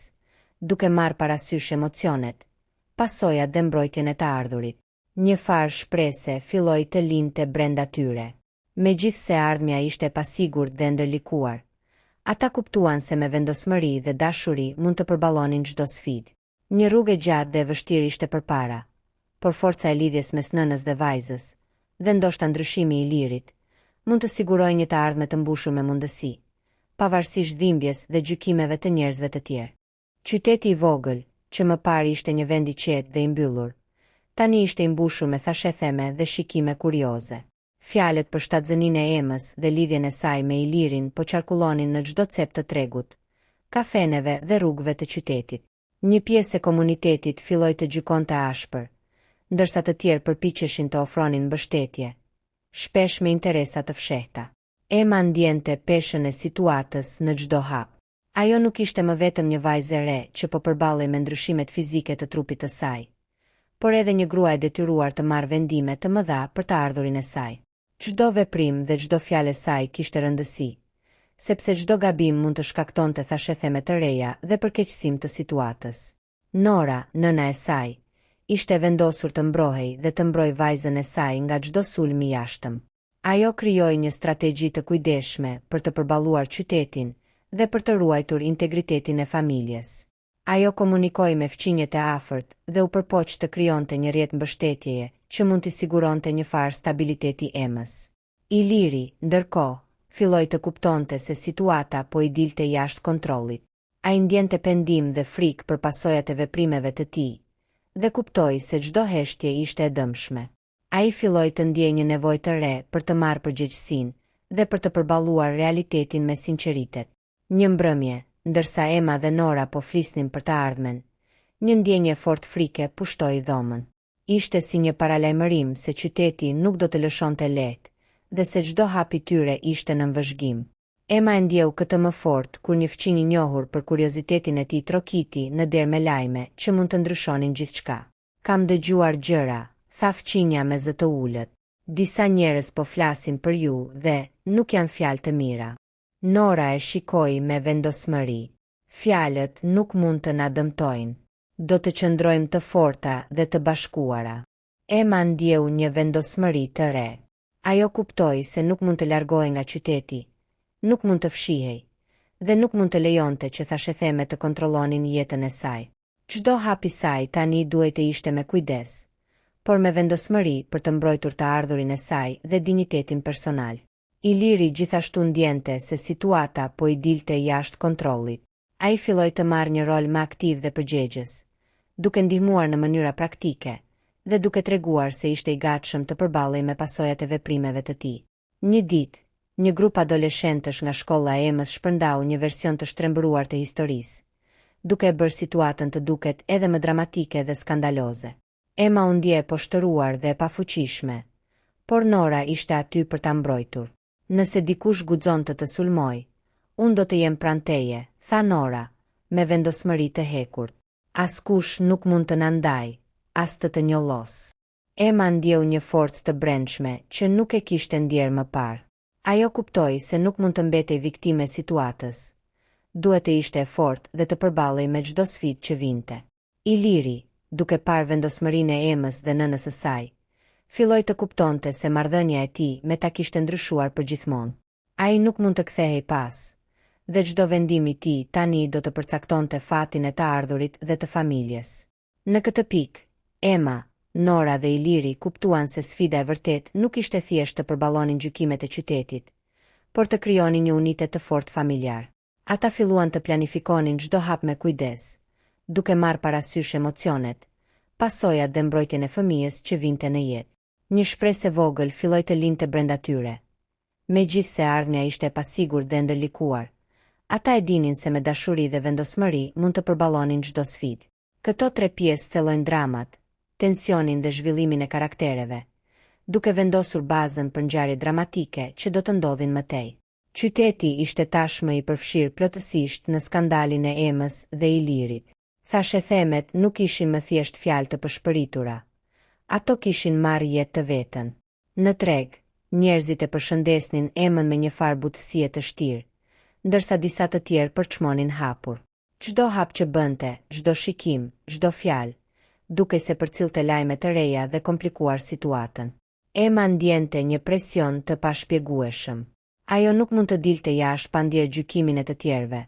duke marrë parasysh emocionet, pasojat dhe mbrojtjen e të ardhurit. Një farë shprese filloi të lindte brenda tyre. Megjithse ardhmja ishte e pasigurt dhe ndërlikuar, ata kuptuan se me vendosmëri dhe dashuri mund të përballonin çdo sfidë. Një rrugë e gjatë dhe e vështirë ishte përpara, por forca e lidhjes mes nënës dhe vajzës, dhe ndoshta ndryshimi i Ilirit, mund të sigurojë një të ardhme të mbushur me mundësi, pavarësisht dhimbjes dhe gjykimeve të njerëzve të tjerë. Qyteti i vogël, që më parë ishte një vend i qetë dhe i mbyllur, tani ishte i mbushur me thashetheme dhe shikime kurioze. Fjalët për shtatzëninë e Emës dhe lidhjen e saj me Ilirin po qarkullonin në çdo cep të tregut, kafeneve dhe rrugëve të qytetit. Një pjesë e komunitetit filloi të gjykonte ashpër, ndërsa të tjerë përpiqeshin të ofronin mbështetje, shpesh me interesa të fshehta. Emma ndjente peshën e situatës në çdo hap. Ajo nuk ishte më vetëm një vajzë e re që po përballej me ndryshimet fizike të trupit të saj, por edhe një grua e detyruar të marrë vendime të mëdha për të ardhurin e saj. Çdo veprim dhe çdo fjalë e saj kishte rëndësi, sepse çdo gabim mund të shkaktonte thashetheme të reja dhe përkeqësim të situatës. Nora, nëna e saj, ishte vendosur të mbrohej dhe të mbrojë vajzën e saj nga çdo sulm i jashtëm. Ajo krijoi një strategji të kujdesshme për të përballuar qytetin dhe për të ruajtur integritetin e familjes. Ajo komunikoi me fqinjet e afërt dhe u përpoq të krijonte një rrjet mbështetjeje që mund t'i siguronte një farë stabiliteti Emës. Iliri, ndërkohë, filloi të kuptonte se situata po i dilte jashtë kontrollit. Ai ndjente pendim dhe frikë për pasojat e veprimeve të tij, dhe kuptoi se çdo heshtje ishte e dëmshme. Ai filloi të ndjejë një nevojë të re për të marrë përgjegjësinë dhe për të përballuar realitetin me sinqeritet. Një mbrëmje, ndërsa Emma dhe Nora po flisnin për të ardhmen, një ndjenje fort frike pushtoi dhomën. Ishte si një paralajmërim se qyteti nuk do të lëshonte lehtë, dhe se çdo hap i tyre ishte në vëzhgim. Emma e ndjeu këtë më fort kur një fqinj i njohur për kuriozitetin e tij trokiti në derë me lajme që mund të ndryshonin gjithçka. Kam dëgjuar gjëra, tha fqinja me zë të ulët. Disa njerëz po flasin për ju dhe nuk janë fjalë të mira. Nora e shikoi me vendosmëri. Fjalët nuk mund të na dëmtojnë. Do të qëndrojmë të forta dhe të bashkuara. Emma ndjeu një vendosmëri të re. Ajo kuptoi se nuk mund të largohej nga qyteti, nuk mund të fshihej, dhe nuk mund të lejonte që thashetheme të kontrollonin jetën e saj. Çdo hap i saj tani duhet të ishte me kujdes, por me vendosmëri për të mbrojtur të ardhurin e saj dhe dinjitetin personal. Iliri gjithashtu ndjente se situata po i dilte jashtë kontrollit. Ai filloi të marrë një rol më aktiv dhe përgjegjës, duke ndihmuar në mënyra praktike dhe duke treguar se ishte i gatshëm të përballej me pasojat e veprimeve të tij. Një ditë, një grup adoleshentësh nga shkolla e Emës shpërndau një version të shtrembëruar të historisë, duke e bërë situatën të duket edhe më dramatike dhe skandaloze. Emma u ndje e poshtëruar dhe e pafuqishme, por Nora ishte aty për ta mbrojtur. Nëse dikush guxonte të sulmoj, unë do të jem pranë teje, tha Nora, me vendosmëri të hekurt. Askush nuk mund të na ndaj, as të njollos. Emma ndjeu një forcë të brendshme që nuk e kishte ndjerë më parë. Ajo kuptoi se nuk mund të mbetej viktime e situatës. Duhet të ishte e fortë dhe të përballej me çdo sfidë që vinte. Iliri, duke parë vendosmërinë e Emës dhe nënës së saj, filloi të kuptonte se marrëdhënia e tij me ta kishte ndryshuar përgjithmonë. Ai nuk mund të kthehej pas, dhe çdo vendim i tij tani do të përcaktonte fatin e të ardhurit dhe të familjes. Në këtë pikë, Emma, Nora dhe Iliri kuptuan se sfida e vërtet nuk ishte thjesht të përballonin gjykimet e qytetit, por të krijonin një unitet të fortë familjar. Ata filluan të planifikonin çdo hap me kujdes, duke marrë parasysh emocionet, pasojat dhe mbrojtjen e fëmijës që vinte në jetë. Një shpresë e vogël filloi të lindte brenda tyre. Megjithse ardhmja ishte e pasigurt dhe ndërlikuar, ata e dinin se me dashuri dhe vendosmëri mund të përballonin çdo sfidë. Këto tre pjesë thellojnë dramat, tensionin dhe zhvillimin e karaktereve, duke vendosur bazën për ngjarje dramatike që do të ndodhin mëtej. Qyteti ishte tashmë i përfshirë plotësisht në skandalin e Emës dhe Ilirit. Thashethemet nuk ishin më thjesht fjalë të përshpëritura. Ato kishin marrë jetë të vetën. Në treg, njerëzit e përshëndesnin Emën me një farë butësie të shtirë, ndërsa disa të tjerë përçmonin hapur. Çdo hap që bënte, çdo shikim, çdo fjalë, duke se përcillte lajme të reja dhe komplikuar situatën. Emma ndjente një presion të pashpjegueshëm. Ajo nuk mund të dilte jashtë pa ndjerë gjykimin e të tjerëve,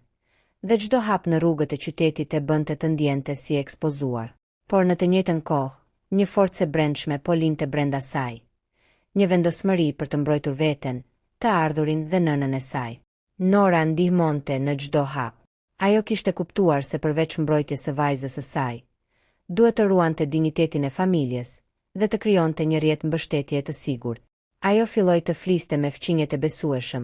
dhe çdo hap në rrugët e qytetit e bënte të ndjente si ekspozuar. Por në të njëjtën kohë, një forcë e brendshme po linte brenda saj. Një vendosmëri për të mbrojtur veten, të ardhurin dhe nënën e saj. Nora ndihmonte në çdo hap. Ajo kishte kuptuar se përveç mbrojtjes së vajzës së saj, duhet të ruante dinjitetin e familjes dhe të krijonte një rrjet mbështetje të sigurt. Ajo filloi të fliste me fqinjet e besueshëm,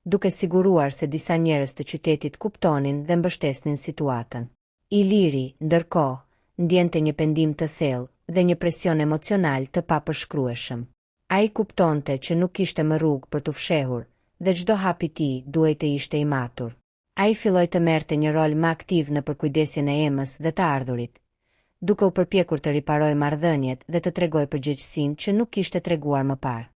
duke siguruar se disa njerëz të qytetit kuptonin dhe mbështesnin situatën. Iliri, ndërkohë, ndjente një pendim të thellë dhe një presion emocional të papërshkrueshëm. Ai kuptonte që nuk kishte më rrugë për të fshehur, dhe çdo hap i tij duhej të ishte i matur. Ai filloi të merrte një rol më aktiv në përkujdesjen e Emës dhe të ardhurit, duke u përpjekur të riparojë marrëdhëniet dhe të tregojë përgjegjësinë që nuk kishte treguar më parë.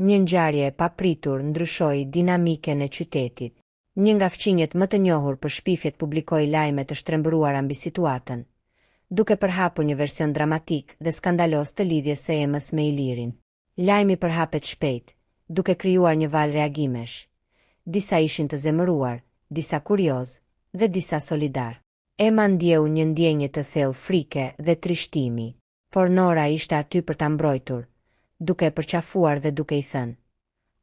Një ngjarje e papritur ndryshoi dinamiken e qytetit. Një nga fqinjet më të njohur për shpifjet publikoi lajme të shtrembëruara mbi situatën, duke përhapur një version dramatik dhe skandalos të lidhjes së Emës me Ilirin. Lajmi përhapet shpejt, duke krijuar një valë reagimesh. Disa ishin të zemëruar, disa kurioz dhe disa solidar. Emma ndjeu një ndjenjë të thellë frike dhe trishtimi, por Nora ishte aty për ta mbrojtur, duke e përqafuar dhe duke i thënë: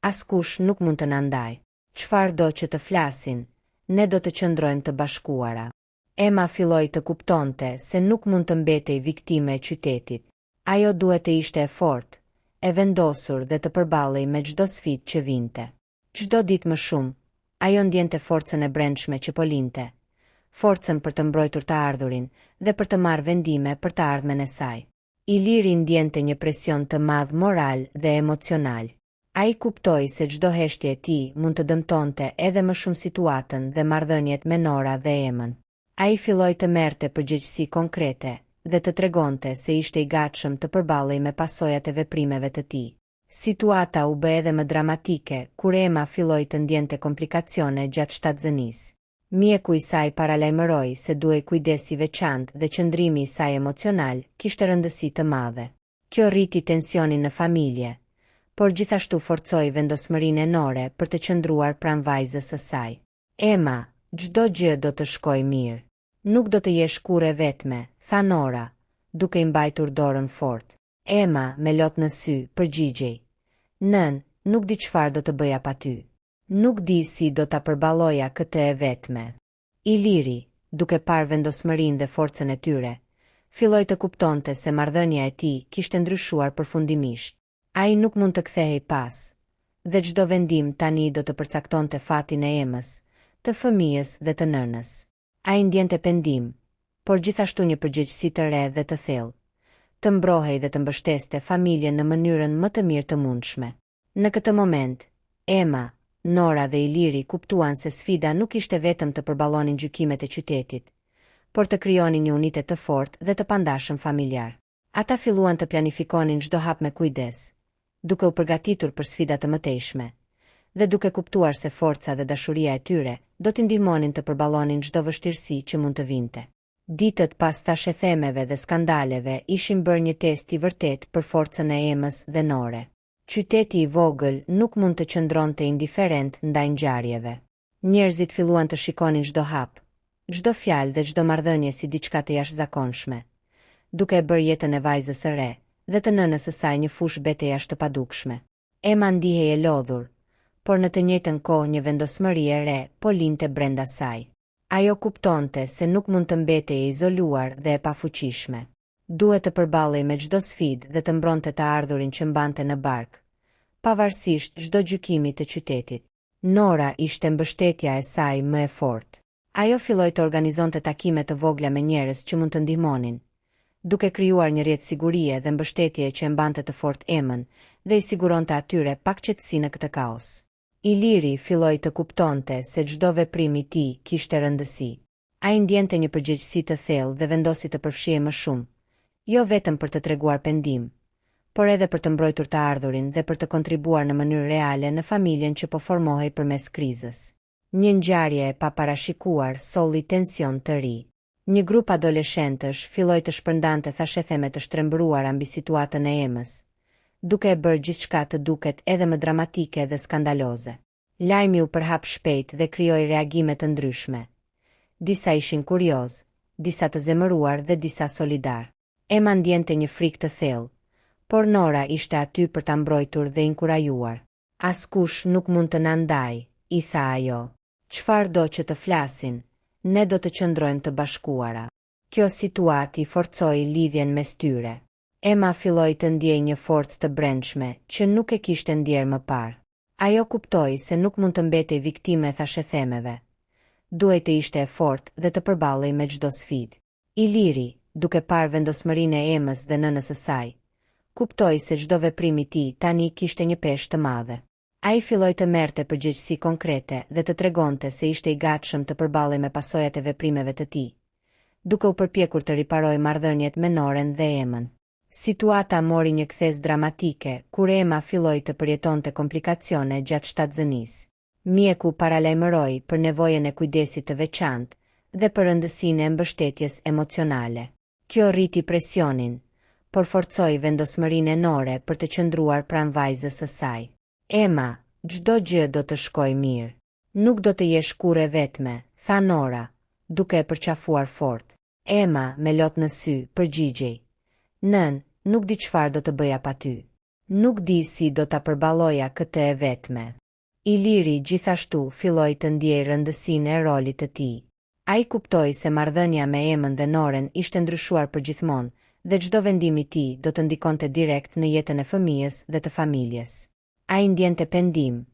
askush nuk mund të na ndaj. Çfarë do që të flasin, ne do të qëndrojmë të bashkuara. Emma filloi të kuptonte se nuk mund të mbetej viktime e qytetit. Ajo duhet të ishte e fortë, e vendosur dhe të përballej me çdo sfidë që vinte. Çdo ditë më shumë, ajo ndjente forcën e brendshme që po linte, forcën për të mbrojtur të ardhurin dhe për të marrë vendime për të ardhmen e saj. Iliri ndjente një presion të madh moral dhe emocional. Ai kuptoi se çdo heshtje e tij mund të dëmtonte edhe më shumë situatën dhe marrëdhëniet me Nora dhe Emën. Ai filloi të merrte përgjegjësi konkrete dhe të tregonte se ishte i gatshëm të përballej me pasojat e veprimeve të tij. Situata u bë edhe më dramatike kur Emma filloi të ndjente komplikacione gjatë shtatzënisë. Mjeku i saj paralajmëroi se duhej kujdes i veçantë dhe qëndrimi i saj emocional kishte rëndësi të madhe. Kjo rriti tensionin në familje, por gjithashtu forcoi vendosmërinë e Nore për të qëndruar pranë vajzës së saj. Emma, çdo gjë do të shkojë mirë. Nuk do të jesh kurrë vetme, tha Nora, duke I mbajtur dorën fort. Emma, me lot në sy, përgjigjej. Nën, nuk di çfarë do të bëja pa ty. Nuk di si do ta përballoja këtë e vetme. Iliri, duke parë vendosmërinë dhe forcën e tyre, filloi të kuptonte se marrëdhënia e tij kishte ndryshuar përfundimisht. Ai nuk mund të kthehej pas, dhe çdo vendim tani do të përcaktonte fatin e Emës, të fëmijës dhe të nënës. Ai ndjente pendim, por gjithashtu një përgjegjësi të re dhe të thellë, të mbrohej dhe të mbështeste familjen në mënyrën më të mirë të mundshme. Në këtë moment, Emma, Nora dhe Iliri kuptuan se sfida nuk ishte vetëm të përballonin gjykimet e qytetit, por të krijonin një unitet të fortë dhe të pandashëm familjar. Ata filluan të planifikonin çdo hap me kujdes, duke u përgatitur për sfida të mëtejshme, dhe duke kuptuar se forca dhe dashuria e tyre do t'i ndihmonin të përballonin çdo vështirësi që mund të vinte. Ditët pas tashethemeve dhe skandaleve ishin bërë një test I vërtet për forcën e Emës dhe Nore. Qyteti I vogël nuk mund të qëndronte indiferent ndaj ngjarjeve. Njerëzit filluan të shikonin çdo hap, çdo fjalë dhe çdo marrëdhënie si diçka të jashtëzakonshme, duke e bërë jetën e vajzës së re dhe të nënës së saj një fushë bete jashtëpadukshme. Emma ndihej e lodhur, por në të njëjtën kohë një vendosmëri e re po linte brenda saj. Ajo kuptonte se nuk mund të mbetej e izoluar dhe e pafuqishme. Duhet të përballej me çdo sfidë dhe të mbronte të ardhurin që mbante në bark, pavarësisht çdo gjykimi të qytetit. Nora ishte mbështetja e saj më e fortë. Ajo filloi të organizonte takime të vogla me njerëz që mund të ndihmonin, duke krijuar një rrjet sigurie dhe mbështetje që e mbante të fortë Emën dhe I siguronte atyre pak qetësi në këtë kaos. Iliri filloi të kuptonte se çdo veprim I tij kishte rëndësi. Ai ndjente një përgjegjësi të thellë dhe vendosi të përfshihej më shumë, jo vetëm për të treguar pendim, por edhe për të mbrojtur të ardhurin dhe për të kontribuar në mënyrë reale në familjen që po formohej përmes krizës. Një ngjarje e paparashikuar solli tension të ri. Një grup adoleshentësh filloi të shpërndante thashetheme të shtrembëruara mbi situatën e Emës, duke e bërë gjithçka të duket edhe më dramatike dhe skandaloze. Lajmi u përhap shpejt dhe krijoi reagime të ndryshme. Disa ishin kurioz, disa të zemëruar dhe disa solidar. Emma ndjente një frikë të thellë, por Nora ishte aty për ta mbrojtur dhe inkurajuar. Askush nuk mund të na ndajë, I tha ajo. Çfarë do që të flasin, ne do të qëndrojmë të bashkuara. Kjo situatë I forcoi lidhjen mes tyre. Emma filloi të ndjejë një forcë të brendshme që nuk e kishte ndjerë më parë. Ajo kuptoi se nuk mund të mbetej viktime e thashethemeve. Duhej të ishte e fortë dhe të përballej me çdo sfidë. Iliri, duke parë vendosmërinë e Emës dhe nënës së saj, kuptoi se çdo veprim I tij tani kishte një peshë të madhe. Ai filloi të merrte përgjegjësi konkrete dhe të tregonte se ishte I gatshëm të përballej me pasojat e veprimeve të tij, duke u përpjekur të riparojë marrëdhëniet me Noren dhe Emën. Situata mori një kthes dramatike kur Emma filloi të përjetonte komplikacione gjatë shtatzënisë. Mjeku paralajmëroi për nevojën e kujdesit të veçantë dhe për rëndësinë e mbështetjes emocionale. Kjo rriti presionin, por forcoi vendosmërinë e Nore për të qëndruar pranë vajzës së saj. Emma, çdo gjë do të shkojë mirë. Nuk do të jesh kurrë vetme, tha Nora, duke e përqafuar fort. Emma, me lot në sy, përgjigjej. Nën, nuk di çfarë do të bëja pa ty. Nuk di si do ta përballoja këtë e vetme. Iliri gjithashtu filloi të ndjejë rëndësinë e rolit të tij. Ai kuptoi se marrëdhënia me Emën dhe Noren ishte ndryshuar përgjithmonë dhe çdo vendim I tij do të ndikonte direkt në jetën e fëmijës dhe të familjes. Ai ndjente pendim,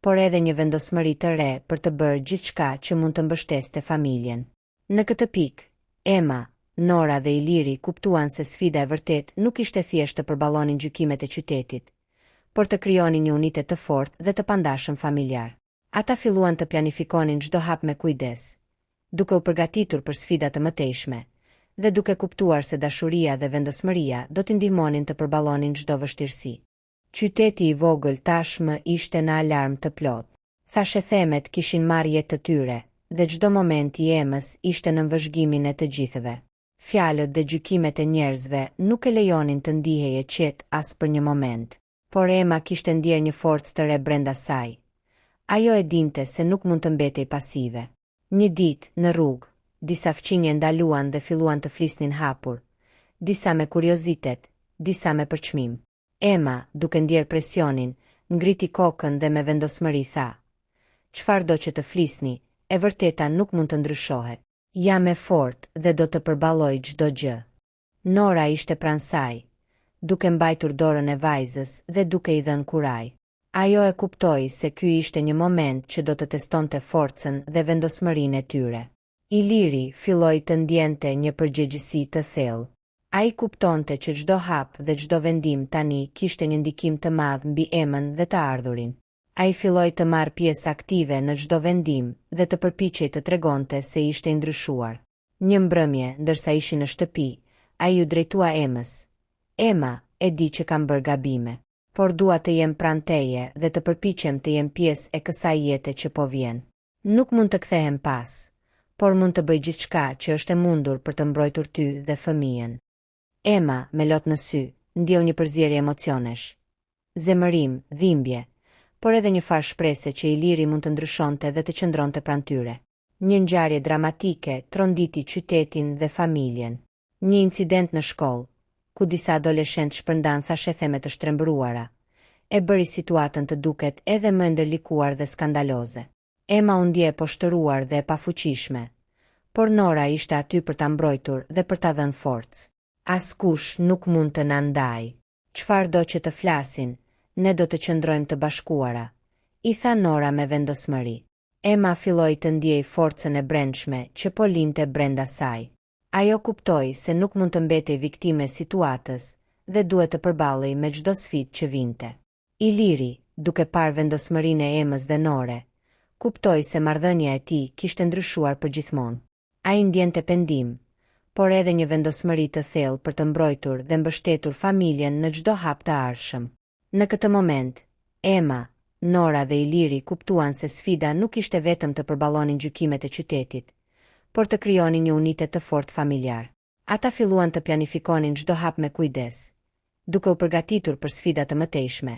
por edhe një vendosmëri të re për të bërë gjithçka që mund të mbështeste familjen. Në këtë pikë, Emma, Nora dhe Iliri kuptuan se sfida e vërtet nuk ishte thjesht të përballonin gjykimet e qytetit, por të krijonin një unitet të fortë dhe të pandashëm familjar. Ata filluan të planifikonin çdo hap me kujdes, duke u përgatitur për sfida të mëtejshme, dhe duke kuptuar se dashuria dhe vendosmëria do t'i ndihmonin të përballonin çdo vështirësi. Qyteti I vogël tashmë ishte në alarm të plot. Thashethemet kishin marrë jetë të tyre, dhe çdo moment I Emës ishte në vëzhgimin e të gjithëve. Fjalët dhe gjykimet e njerëzve nuk e lejonin të ndihej e qetë as për një moment, por Emma kishte ndjerë një forcë të re brenda saj. Ajo e dinte se nuk mund të mbetej pasive. Një ditë, në rrugë, disa fqinje ndaluan dhe filluan të flisnin hapur, disa me kuriozitet, disa me përçmim. Emma, duke ndjer presionin, ngriti kokën dhe me vendosmëri tha: "Çfarëdo që të flisni, e vërteta nuk mund të ndryshohet. Jam e fortë dhe do të përballoj çdo gjë." Nora ishte pranë saj, duke mbajtur dorën e vajzës dhe duke i dhënë kuraj. Ajo e kuptoi se ky ishte një moment që do të testonte forcën dhe vendosmërinë e tyre. Iliri filloi të ndjente një përgjegjësi të thellë. Ai kuptonte që çdo hap dhe çdo vendim tani kishte një ndikim të madh mbi Emën dhe të ardhurin. Ai filloi të marrë pjesë aktive në çdo vendim dhe të përpiqej të tregonte se ishte i ndryshuar. Një mbrëmje, ndërsa ishin në shtëpi, ai u drejtua Emës. "Emma, e di që kam bërë gabime, por dua të jem pranë teje dhe të përpiqem të jem pjesë e kësaj jete që po vjen. Nuk mund të kthehem pas, por mund të bëj gjithçka që është e mundur për të mbrojtur ty dhe fëmijën." Emma, me lot në sy, ndjeu një përzierje emocionesh. Zemërim, dhimbje, por edhe një farë shprese që Iliri mund të ndryshonte dhe të qëndronte pranë tyre. Një ngjarje dramatike tronditi qytetin dhe familjen. Një incident në shkollë, ku disa adoleshentë shpërndan thashetheme të shtrembëruara, e bëri situatën të duket edhe më ndërlikuar dhe skandaloze. Emma u ndje poshtëruar dhe e pafuqishme, por Nora ishte aty për ta mbrojtur dhe për ta dhënë forcë. "Askush nuk mund të na ndajë. Çfarëdo që të flasin, ne do të qëndrojmë të bashkuara", i tha Nora me vendosmëri. Emma filloi të ndjej forcën e brendshme që po linte brenda saj. Ajo kuptoi se nuk mund të mbetej viktime e situatës dhe duhet të përballej me çdo sfidë që vinte. Iliri, duke parë vendosmërinë e Emës dhe Nore, kuptoi se marrëdhënia e tij kishte ndryshuar përgjithmonë. Ai ndjente pendim, por edhe një vendosmëri të thellë për të mbrojtur dhe mbështetur familjen në çdo hap të ardhshëm. Në këtë moment, Emma, Nora dhe Iliri kuptuan se sfida nuk ishte vetëm të përballonin gjykimet e qytetit, por të krijonin një unitet të fortë familjar. Ata filluan të planifikonin çdo hap me kujdes, duke u përgatitur për sfida të mëtejshme,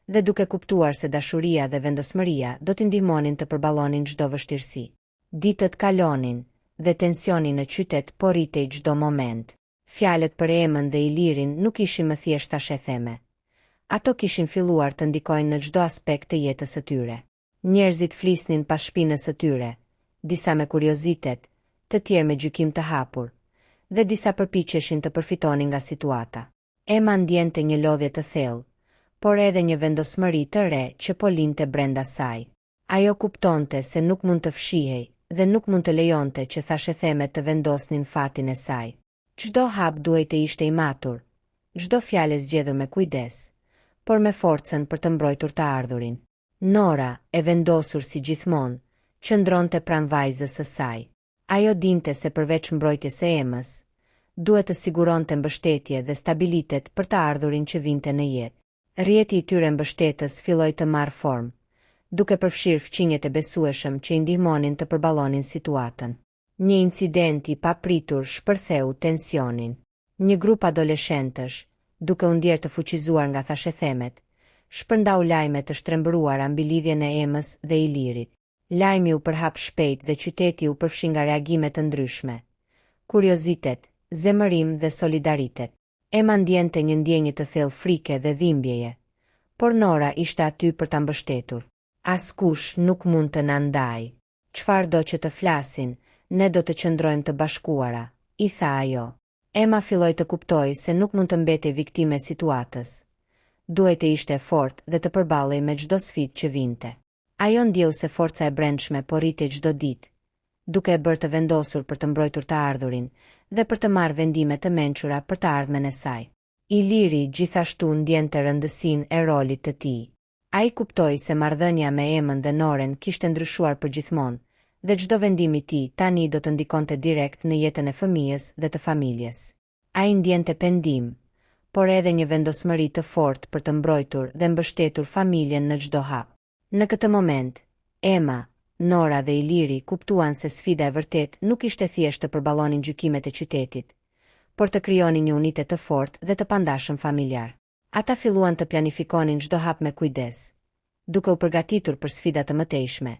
dhe duke kuptuar se dashuria dhe vendosmëria do t'i ndihmonin të përballonin çdo vështirësi. Ditët kalonin dhe tensioni në qytet po rritej çdo moment. Fjalët për Emën dhe Ilirin nuk ishin më thjesht thashetheme. Ato kishin filluar të ndikojnë në çdo aspekt të jetës së tyre. Njerëzit flisnin pas shpinës së tyre, disa me kuriozitet, të tjerë me gjykim të hapur, dhe disa përpiqeshin të përfitonin nga situata. Emma ndjente një lodhje të thellë, por edhe një vendosmëri të re që po linte brenda saj. Ajo kuptonte se nuk mund të fshihej dhe nuk mund të lejonte që thashethemet të vendosnin fatin e saj. Çdo hap duhej të ishte i matur, çdo fjalë zgjedhur me kujdes, por me forcën për të mbrojtur të ardhurin. Nora, e vendosur si gjithmonë, qëndronte pranë vajzës së saj. Ajo dinte se përveç mbrojtjes së Emës, duhet të siguronte mbështetje dhe stabilitet për të ardhurin që vinte në jetë. Rrjeti i tyre mbështetës filloi të marrë formë, duke përfshirë fqinjet e besueshëm që i ndihmonin të përballonin situatën. Një incident i papritur shpërtheu tensionin. Një grup adoleshentësh, duke u ndjerë të fuqizuar nga thashethemet, shpërndau lajme të shtrembëruara mbi lidhjen e Emës dhe Ilirit. Lajmi u përhap shpejt dhe qyteti u përfshi nga reagime të ndryshme. Kuriozitet, zemërim dhe solidaritet. Emma ndjente një ndjenjë të thellë frike dhe dhimbjeje, por Nora ishte aty për ta mbështetur. "Askush nuk mund të na ndajë. Çfarëdo që të flasin, ne do të qëndrojmë të bashkuara", i tha ajo. Emma filloi të kuptoi se nuk mund të mbetej viktime e situatës. Duhet të ishte fortë dhe të përballej me çdo sfidë që vinte. Ajo ndjeu se forca e brendshme po rritej çdo ditë, duke e bërë të vendosur për të mbrojtur të ardhurin dhe për të marrë vendime të mençura për të ardhmen e saj. Iliri gjithashtu ndjente rëndësinë e rolit të tij. Ai kuptoi se marrëdhënia me Emën dhe Noren kishte ndryshuar përgjithmonë, dhe çdo vendim i tij tani do të ndikonte direkt në jetën e fëmijës dhe të familjes. Ai ndjente pendim, por edhe një vendosmëri të fortë për të mbrojtur dhe mbështetur familjen në çdo hap. Në këtë moment, Emma, Nora dhe Iliri kuptuan se sfida e vërtet nuk ishte thjesht të përballonin gjykimet e qytetit, por të krijonin një unitet të fortë dhe të pandashëm familjar. Ata filluan të planifikonin çdo hap me kujdes, duke u përgatitur për sfidat të mëtejshme,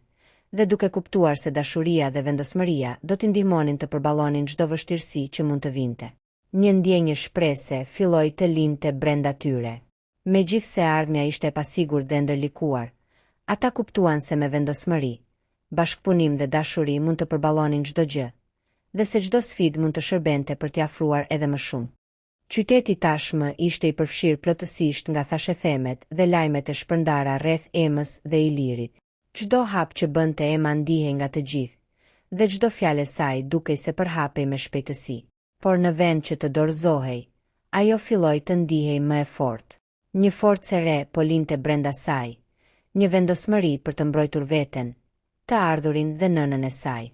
dhe duke kuptuar se dashuria dhe vendosmëria do t'i ndihmonin të përballonin çdo vështirësi që mund të vinte. Një ndjenjë shprese filloi të lindte brenda tyre. Megjithse ardhmja ishte e pasigurt dhe ndërlikuar, ata kuptuan se me vendosmëri, bashkëpunim dhe dashuri mund të përballonin çdo gjë, dhe se çdo sfidë mund të shërbente për t'i afruar edhe më shumë. Qyteti tashmë ishte i përfshirë plotësisht nga thashethemet dhe lajmet e shpërndara rreth Emës dhe Ilirit. Çdo hap që bënte Ema ndihej nga të gjithë, dhe çdo fjalë e saj dukej se përhapej me shpejtësi. Por në vend që të dorëzohej, ajo filloi të ndihej më e fortë. Një forcë e re po lindte brenda saj, një vendosmëri për të mbrojtur veten, të ardhurin dhe nënën e saj.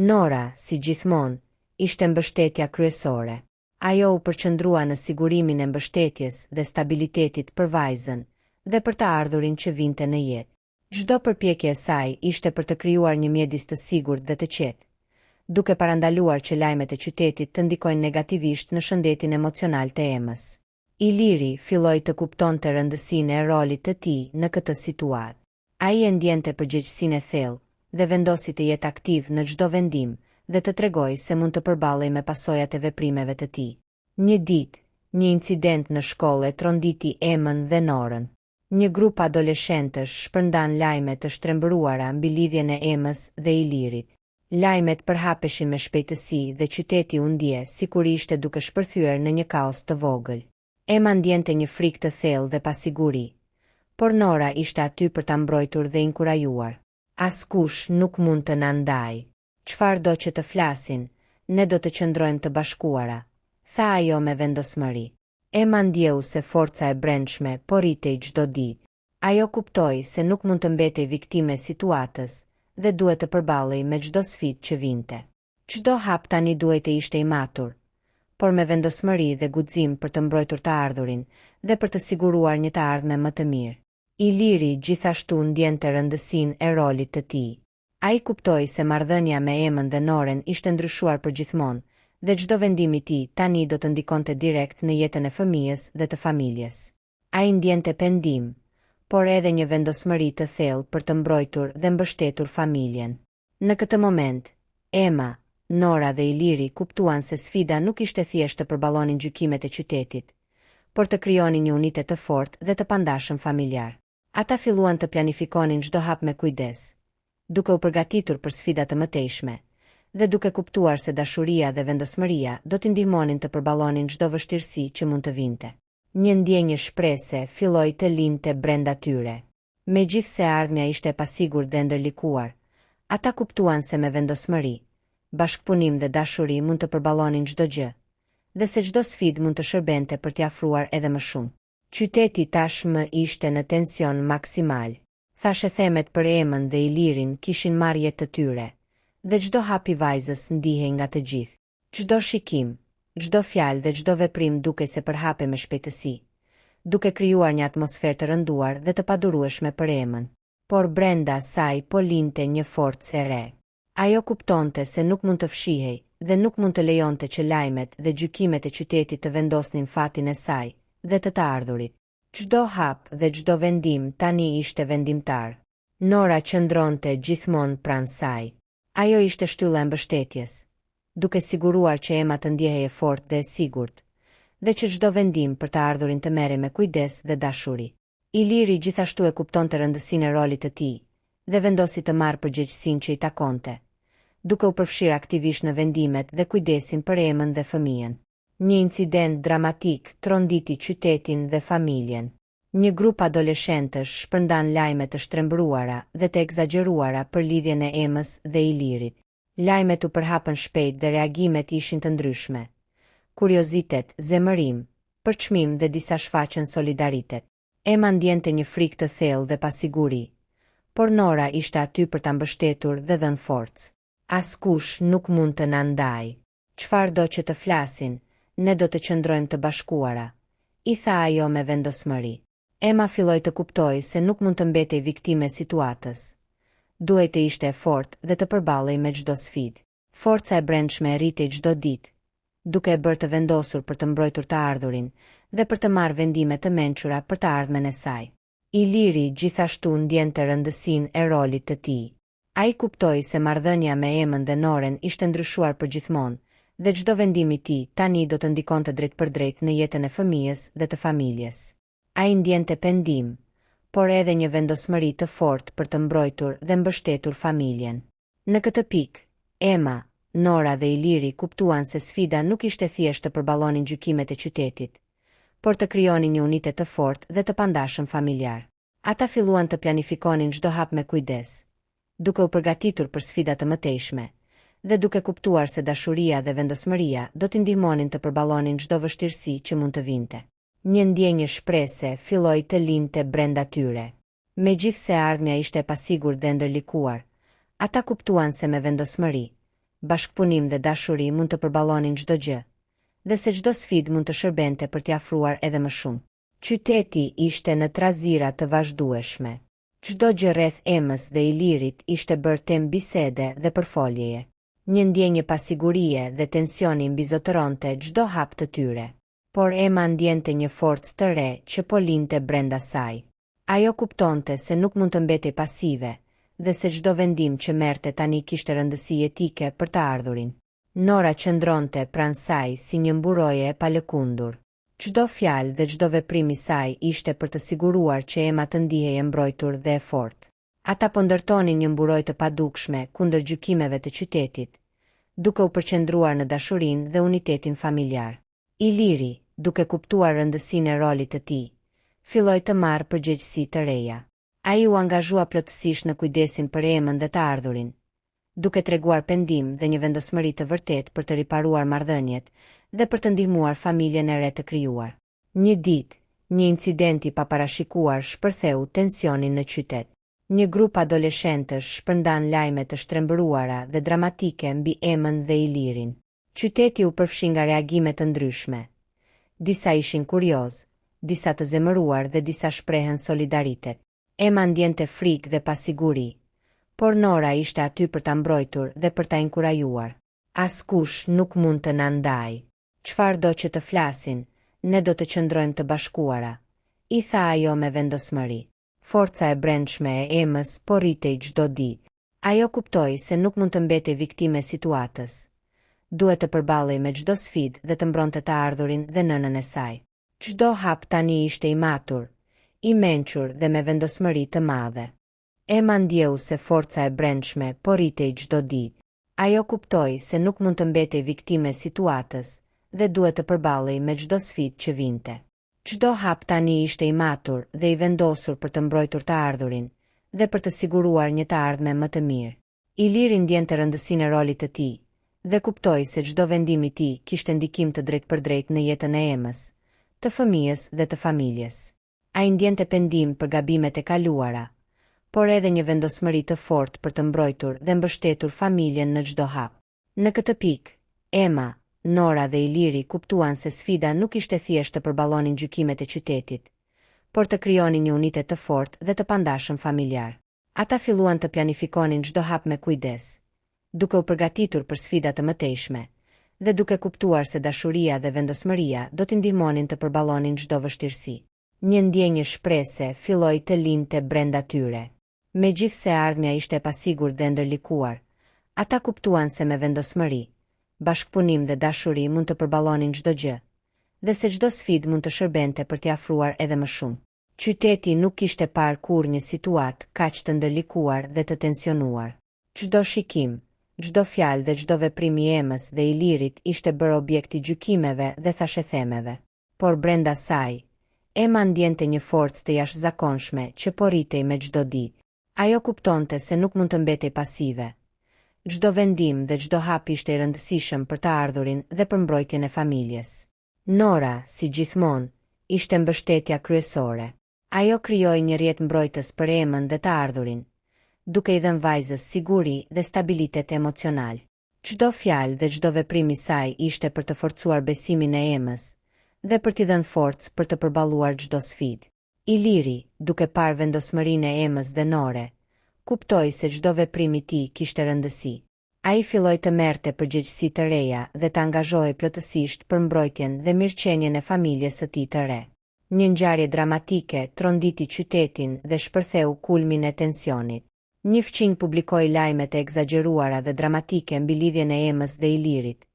Nora, si gjithmonë, ishte mbështetja kryesore. Ajo u përqendrua në sigurimin e mbështetjes dhe stabilitetit për vajzën dhe për të ardhurin që vinte në jetë. Çdo përpjekje e saj ishte për të krijuar një mjedis të sigurt dhe të qetë, duke parandaluar që lajmet e qytetit të ndikojnë negativisht në shëndetin emocional të Emës. Iliri filloi të kuptonte rëndësinë e rolit të tij në këtë situatë. Ai e ndjente përgjegjësinë e thellë dhe vendosi të jetë aktiv në çdo vendim dhe të tregojë se mund të përballej me pasojat e veprimeve të tij. Një ditë, një incident në shkollë e tronditi Emën dhe Norën. Një grup adoleshentësh shpërndan lajme të shtrembëruara mbi lidhjen e Emës dhe Ilirit. Lajmet përhapeshin me shpejtësi dhe qyteti u ndje sikur ishte duke shpërthyer në një kaos të vogël. Ema ndjente një frikë të thellë dhe pasiguri, por Nora ishte aty për ta mbrojtur dhe inkurajuar. Askush nuk mund të na ndajë. Çfarë do që të flasin, ne do të qëndrojmë të bashkuara, tha ajo me vendosmëri. Ema ndjeu se forca e brendshme po rritej çdo ditë. Ajo kuptoi se nuk mund të mbetej viktime e situatës dhe duhet të përballej me çdo sfidë që vinte. Çdo hap tani duhet të ishte i matur, por me vendosmëri dhe guxim për të mbrojtur të ardhurin dhe për të siguruar një të ardhme më të mirë. Iliri gjithashtu ndjente rëndësinë e rolit të tij. Ai kuptoi se marrëdhënia me Emën dhe Noren ishte ndryshuar përgjithmonë, dhe çdo vendim i tij tani do të ndikonte direkt në jetën e fëmijës dhe të familjes. Ai ndjente pendim, por edhe një vendosmëri të thellë për të mbrojtur dhe mbështetur familjen. Në këtë moment, Ema, Nora dhe Iliri kuptuan se sfida nuk ishte thjesht të përballonin gjykimet e qytetit, por të krijonin një unitet të fortë dhe të pandashëm familjar. Ata filluan të planifikonin çdo hap me kujdes, duke u përgatitur për sfidat të mëtejshme, dhe duke kuptuar se dashuria dhe vendosmëria do t'i ndihmonin të përballonin çdo vështirësi që mund të vinte. Një ndjenjë shprese filloi të lindte brenda tyre. Megjithse ardhmja ishte e pasigurt dhe ndërlikuar, ata kuptuan se me vendosmëri, bashkëpunim dhe dashuri mund të përballonin çdo gjë, dhe se çdo sfidë mund të shërbente për t'i afruar edhe më shumë. Qyteti tashmë ishte në tension maksimal. Thashethemet për Emën dhe Ilirin kishin marrë jetë të tyre, dhe çdo hap i vajzës ndihej nga të gjithë. Çdo shikim, çdo fjalë dhe çdo veprim dukej se përhapej me shpejtësi, duke krijuar një atmosferë të rënduar dhe të padurueshme për Emën. Por brenda saj po lindte një forcë e re. Ajo kuptonte se nuk mund të fshihej dhe nuk mund të lejonte që lajmet dhe gjykimet e qytetit të vendosnin fatin e saj dhe të ardhurit. Çdo hap dhe çdo vendim tani ishte vendimtar. Nora qëndronte gjithmonë pranë saj. Ajo ishte shtylla e mbështetjes, duke siguruar që Ema të ndjehej e fortë dhe e sigurt, dhe që çdo vendim për të ardhurin të merrej me kujdes dhe dashuri. Iliri gjithashtu e kuptonte rëndësinë e rolit të tij dhe vendosi të marrë përgjegjësinë që i takonte, duke u përfshirë aktivisht në vendimet dhe kujdesin për Emën dhe fëmijën. Një incident dramatik tronditi qytetin dhe familjen. Një grup adoleshentësh shpërndan lajme të shtrembëruara dhe të egzageruara për lidhjen e Emës dhe Ilirit. Lajmet u përhapën shpejt dhe reagimet ishin të ndryshme. Kuriozitet, zemërim, përçmim dhe disa shfaqën solidaritet. Ema ndjente një frikë të thellë dhe pasiguri, por Nora ishte aty për ta mbështetur dhe dhënë forcë. Askush nuk mund të na ndajë. Çfarë do që të flasin, ne do të qëndrojmë të bashkuara, i tha ajo me vendosmëri. Ema filloi të kuptoi se nuk mund të mbetej viktime e situatës. Duhej të ishte e fortë dhe të përballej me çdo sfidë. Forca e brendshme rritej çdo ditë, duke e bërë të vendosur për të mbrojtur të ardhurin dhe për të marrë vendime të mençura për të ardhmen e saj. Iliri gjithashtu ndjente rëndësinë e rolit të tij. Ai kuptoi se marrëdhënia me Emën dhe Noren ishte ndryshuar përgjithmonë, dhe çdo vendim i tij tani do të ndikonte drejt për drejt në jetën e fëmijës dhe të familjes. Ai ndjente pendim, por edhe një vendosmëri të fortë për të mbrojtur dhe mbështetur familjen. Në këtë pikë, Ema, Nora dhe Iliri kuptuan se sfida nuk ishte thjesht të përballonin gjykimet e qytetit, por të krijonin një unitet të fortë dhe të pandashëm familjar. Ata filluan të planifikonin çdo hap me kujdes, duke u përgatitur për sfida të mëtejshme, dhe duke kuptuar se dashuria dhe vendosmëria do t'i ndihmonin të përballonin çdo vështirësi që mund të vinte. Një ndjenjë shprese filloi të lindte brenda tyre. Megjithse ardhmja ishte e pasigurt dhe ndërlikuar, ata kuptuan se me vendosmëri, bashkëpunim dhe dashuri mund të përballonin çdo gjë, dhe se çdo sfidë mund të shërbente për t'i afruar edhe më shumë. Qyteti ishte në trazira të vazhdueshme. Çdo gjë rreth Emës dhe Ilirit ishte bërë temë bisede dhe përfoljeje. Një ndjenjë pasigurie dhe tensioni mbizotëronte çdo hap të tyre. Por Ema ndjente një forcë të re që po lindte brenda saj. Ajo kuptonte se nuk mund të mbetej pasive, dhe se çdo vendim që merrte tani kishte rëndësi etike për të ardhurin. Nora qëndronte pranë saj si një mburoje e palëkundur. Çdo fjalë dhe çdo veprim i saj ishte për të siguruar që Ema të ndihej e mbrojtur dhe e fortë. Ata po ndërtonin një mburojë të padukshme kundër gjykimeve të qytetit, duke u përqendruar në dashurinë dhe unitetin familjar. Iliri, duke kuptuar rëndësinë e rolit të tij, filloi të marrë përgjegjësi të reja. Ai u angazhua plotësisht në kujdesin për Emën dhe të ardhurin, duke treguar pendim dhe një vendosmëri të vërtetë për të riparuar marrëdhëniet dhe për të ndihmuar familjen e re të krijuar. Një ditë, një incident i paparashikuar shpërtheu tensionin në qytet. Një grup adoleshentësh shpërndan lajme të shtrembëruara dhe dramatike mbi Emën dhe Ilirin. Qyteti u përfshi nga reagime të ndryshme. Disa ishin kurioz, disa të zemëruar dhe disa shprehen solidaritet. Ema ndjente frikë dhe pasiguri, por Nora ishte aty për ta mbrojtur dhe për ta inkurajuar. Askush nuk mund të na ndajë. Çfarë do që të flasin, ne do të qëndrojmë të bashkuara, i tha ajo me vendosmëri. Forca e brendshme e Emës po rritej çdo ditë. Ajo kuptoi se nuk mund të mbetej viktime situatës. Duhet të përballej me çdo sfidë dhe të mbronte të ardhurin dhe nënën e saj. Çdo hap tani ishte i matur, i mençur dhe me vendosmëri të madhe. Ema ndjeu se forca e brendshme po rritej çdo ditë. Ajo kuptoi se nuk mund të mbetej viktime situatës dhe duhet të përballej me çdo sfidë që vinte. Çdo hap tani ishte i matur dhe i vendosur për të mbrojtur të ardhurin dhe për të siguruar një të ardhme më të mirë. Iliri ndjente rëndësinë e rolit të tij dhe kuptoi se çdo vendim i tij kishte ndikim të drejtë në jetën e Emës, të fëmijës dhe të familjes. Ai ndjente pendim për gabimet e kaluara, por edhe një vendosmëri të fortë për të mbrojtur dhe mbështetur familjen në çdo hap. Në këtë pikë, Ema, Nora dhe Iliri kuptuan se sfida nuk ishte thjesht të përballonin gjykimet e qytetit, por të krijonin një unitet të fortë dhe të pandashëm familjar. Ata filluan të planifikonin çdo hap me kujdes, duke u përgatitur për sfida të mëtejshme, dhe duke kuptuar se dashuria dhe vendosmëria do t'i ndihmonin të përballonin çdo vështirësi. Një ndjenjë shprese filloi të lindte brenda tyre. Megjithse ardhmja ishte e pasigurt dhe ndërlikuar, ata kuptuan se me vendosmëri, bashkëpunim dhe dashuri mund të përballonin çdo gjë, dhe se çdo sfidë mund të shërbente për t'i afruar edhe më shumë. Qyteti nuk kishte parë kurrë një situatë kaq të ndërlikuar dhe të tensionuar. Çdo shikim, çdo fjalë dhe çdo veprim i Emës dhe Ilirit ishte bërë objekt i gjykimeve dhe thashethemeve. Por brenda saj, Ema ndjente një forcë të jashtëzakonshme që po rritej me çdo ditë. Ajo kuptonte se nuk mund të mbetej pasive. Çdo vendim dhe çdo hap ishte i rëndësishëm për të ardhurin dhe për mbrojtjen e familjes. Nora, si gjithmonë, ishte mbështetja kryesore. Ajo krijoi një rrjet mbrojtës për Emën dhe të ardhurin, duke i dhënë vajzës siguri dhe stabilitet emocional. Çdo fjalë dhe çdo veprim i saj ishte për të forcuar besimin e Emës dhe për t'i dhënë forcë për të përballuar çdo sfidë. Iliri, duke parë vendosmërinë e Emës dhe Nore, kuptoi se çdo veprim i tij kishte rëndësi. Ai filloi të merrte përgjegjësi të reja dhe të angazhohej plotësisht për mbrojtjen dhe mirëqenien e familjes së tij të re. Një ngjarje dramatike tronditi qytetin dhe shpërtheu kulmin e tensionit. Një fqinj publikoi lajmet e egzageruara dhe dramatike mbi lidhjen e Emës dhe Ilirit,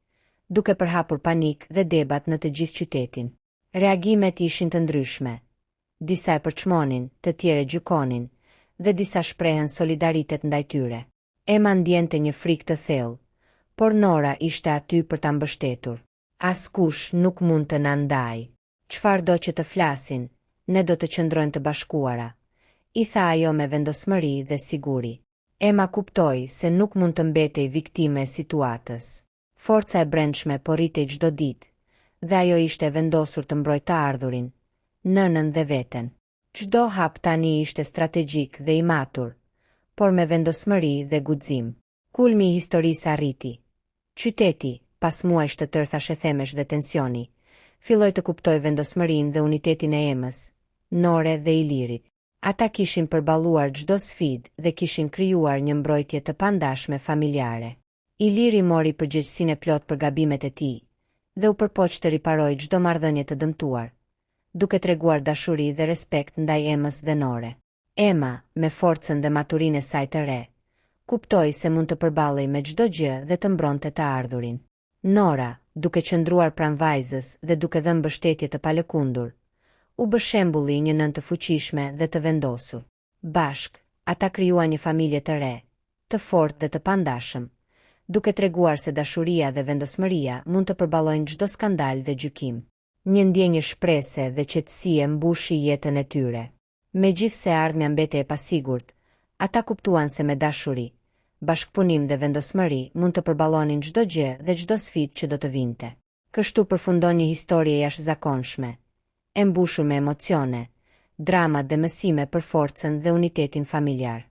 duke përhapur panik dhe debat në të gjithë qytetin. Reagimet ishin të ndryshme. Disa e përçmonin, të tjerë gjykonin, dhe disa shprehen solidaritet ndaj tyre. Ema ndjente një frikë të thellë, por Nora ishte aty për ta mbështetur. Askush nuk mund të na ndajë. Çfarë do që të flasin, ne do të qëndrojmë të bashkuara, i tha ajo me vendosmëri dhe siguri. Ema kuptoi se nuk mund të mbetej viktime e situatës. Forca e brendshme po rritej çdo ditë, dhe ajo ishte vendosur të mbrojtë të ardhurin, nënën dhe veten. Çdo hap tani ishte strategjik dhe i matur, por me vendosmëri dhe guxim. Kulmi i historisë arriti. Qyteti, pas muajsh të tërë thashethemesh dhe tensioni, filloi të kuptoj vendosmërinë dhe unitetin e Emës, Nore dhe Ilirit. Ata kishin përballuar çdo sfidë dhe kishin krijuar një mbrojtje të pandashme familjare. Iliri mori përgjegjësinë e plot për gabimet e tij dhe u përpoq të riparojë çdo marrëdhënie të dëmtuar, duke treguar dashuri dhe respekt ndaj Emës dhe Nore. Ema, me forcën dhe maturinë e saj të re, kuptoi se mund të përballej me çdo gjë dhe të mbronte të ardhurin. Nora, duke qëndruar pranë vajzës dhe duke dhënë mbështetje të palëkundur, u bë shembulli një nën të fuqishme dhe të vendosur. Bashk, ata krijuan një familje të re, të fortë dhe të pandashëm, duke treguar se dashuria dhe vendosmëria mund të përballojnë çdo skandal dhe gjykim. Një ndjenjë shprese dhe qetësie mbushi jetën e tyre. Megjithse ardhmja mbetej e pasigurt, ata kuptuan se me dashuri, bashkëpunim dhe vendosmëri mund të përballonin çdo gjë dhe çdo sfidë që do të vinte. Kështu përfundon një histori e jashtëzakonshme, e mbushur me emocione, drama dhe mësime për forcën dhe unitetin familjar.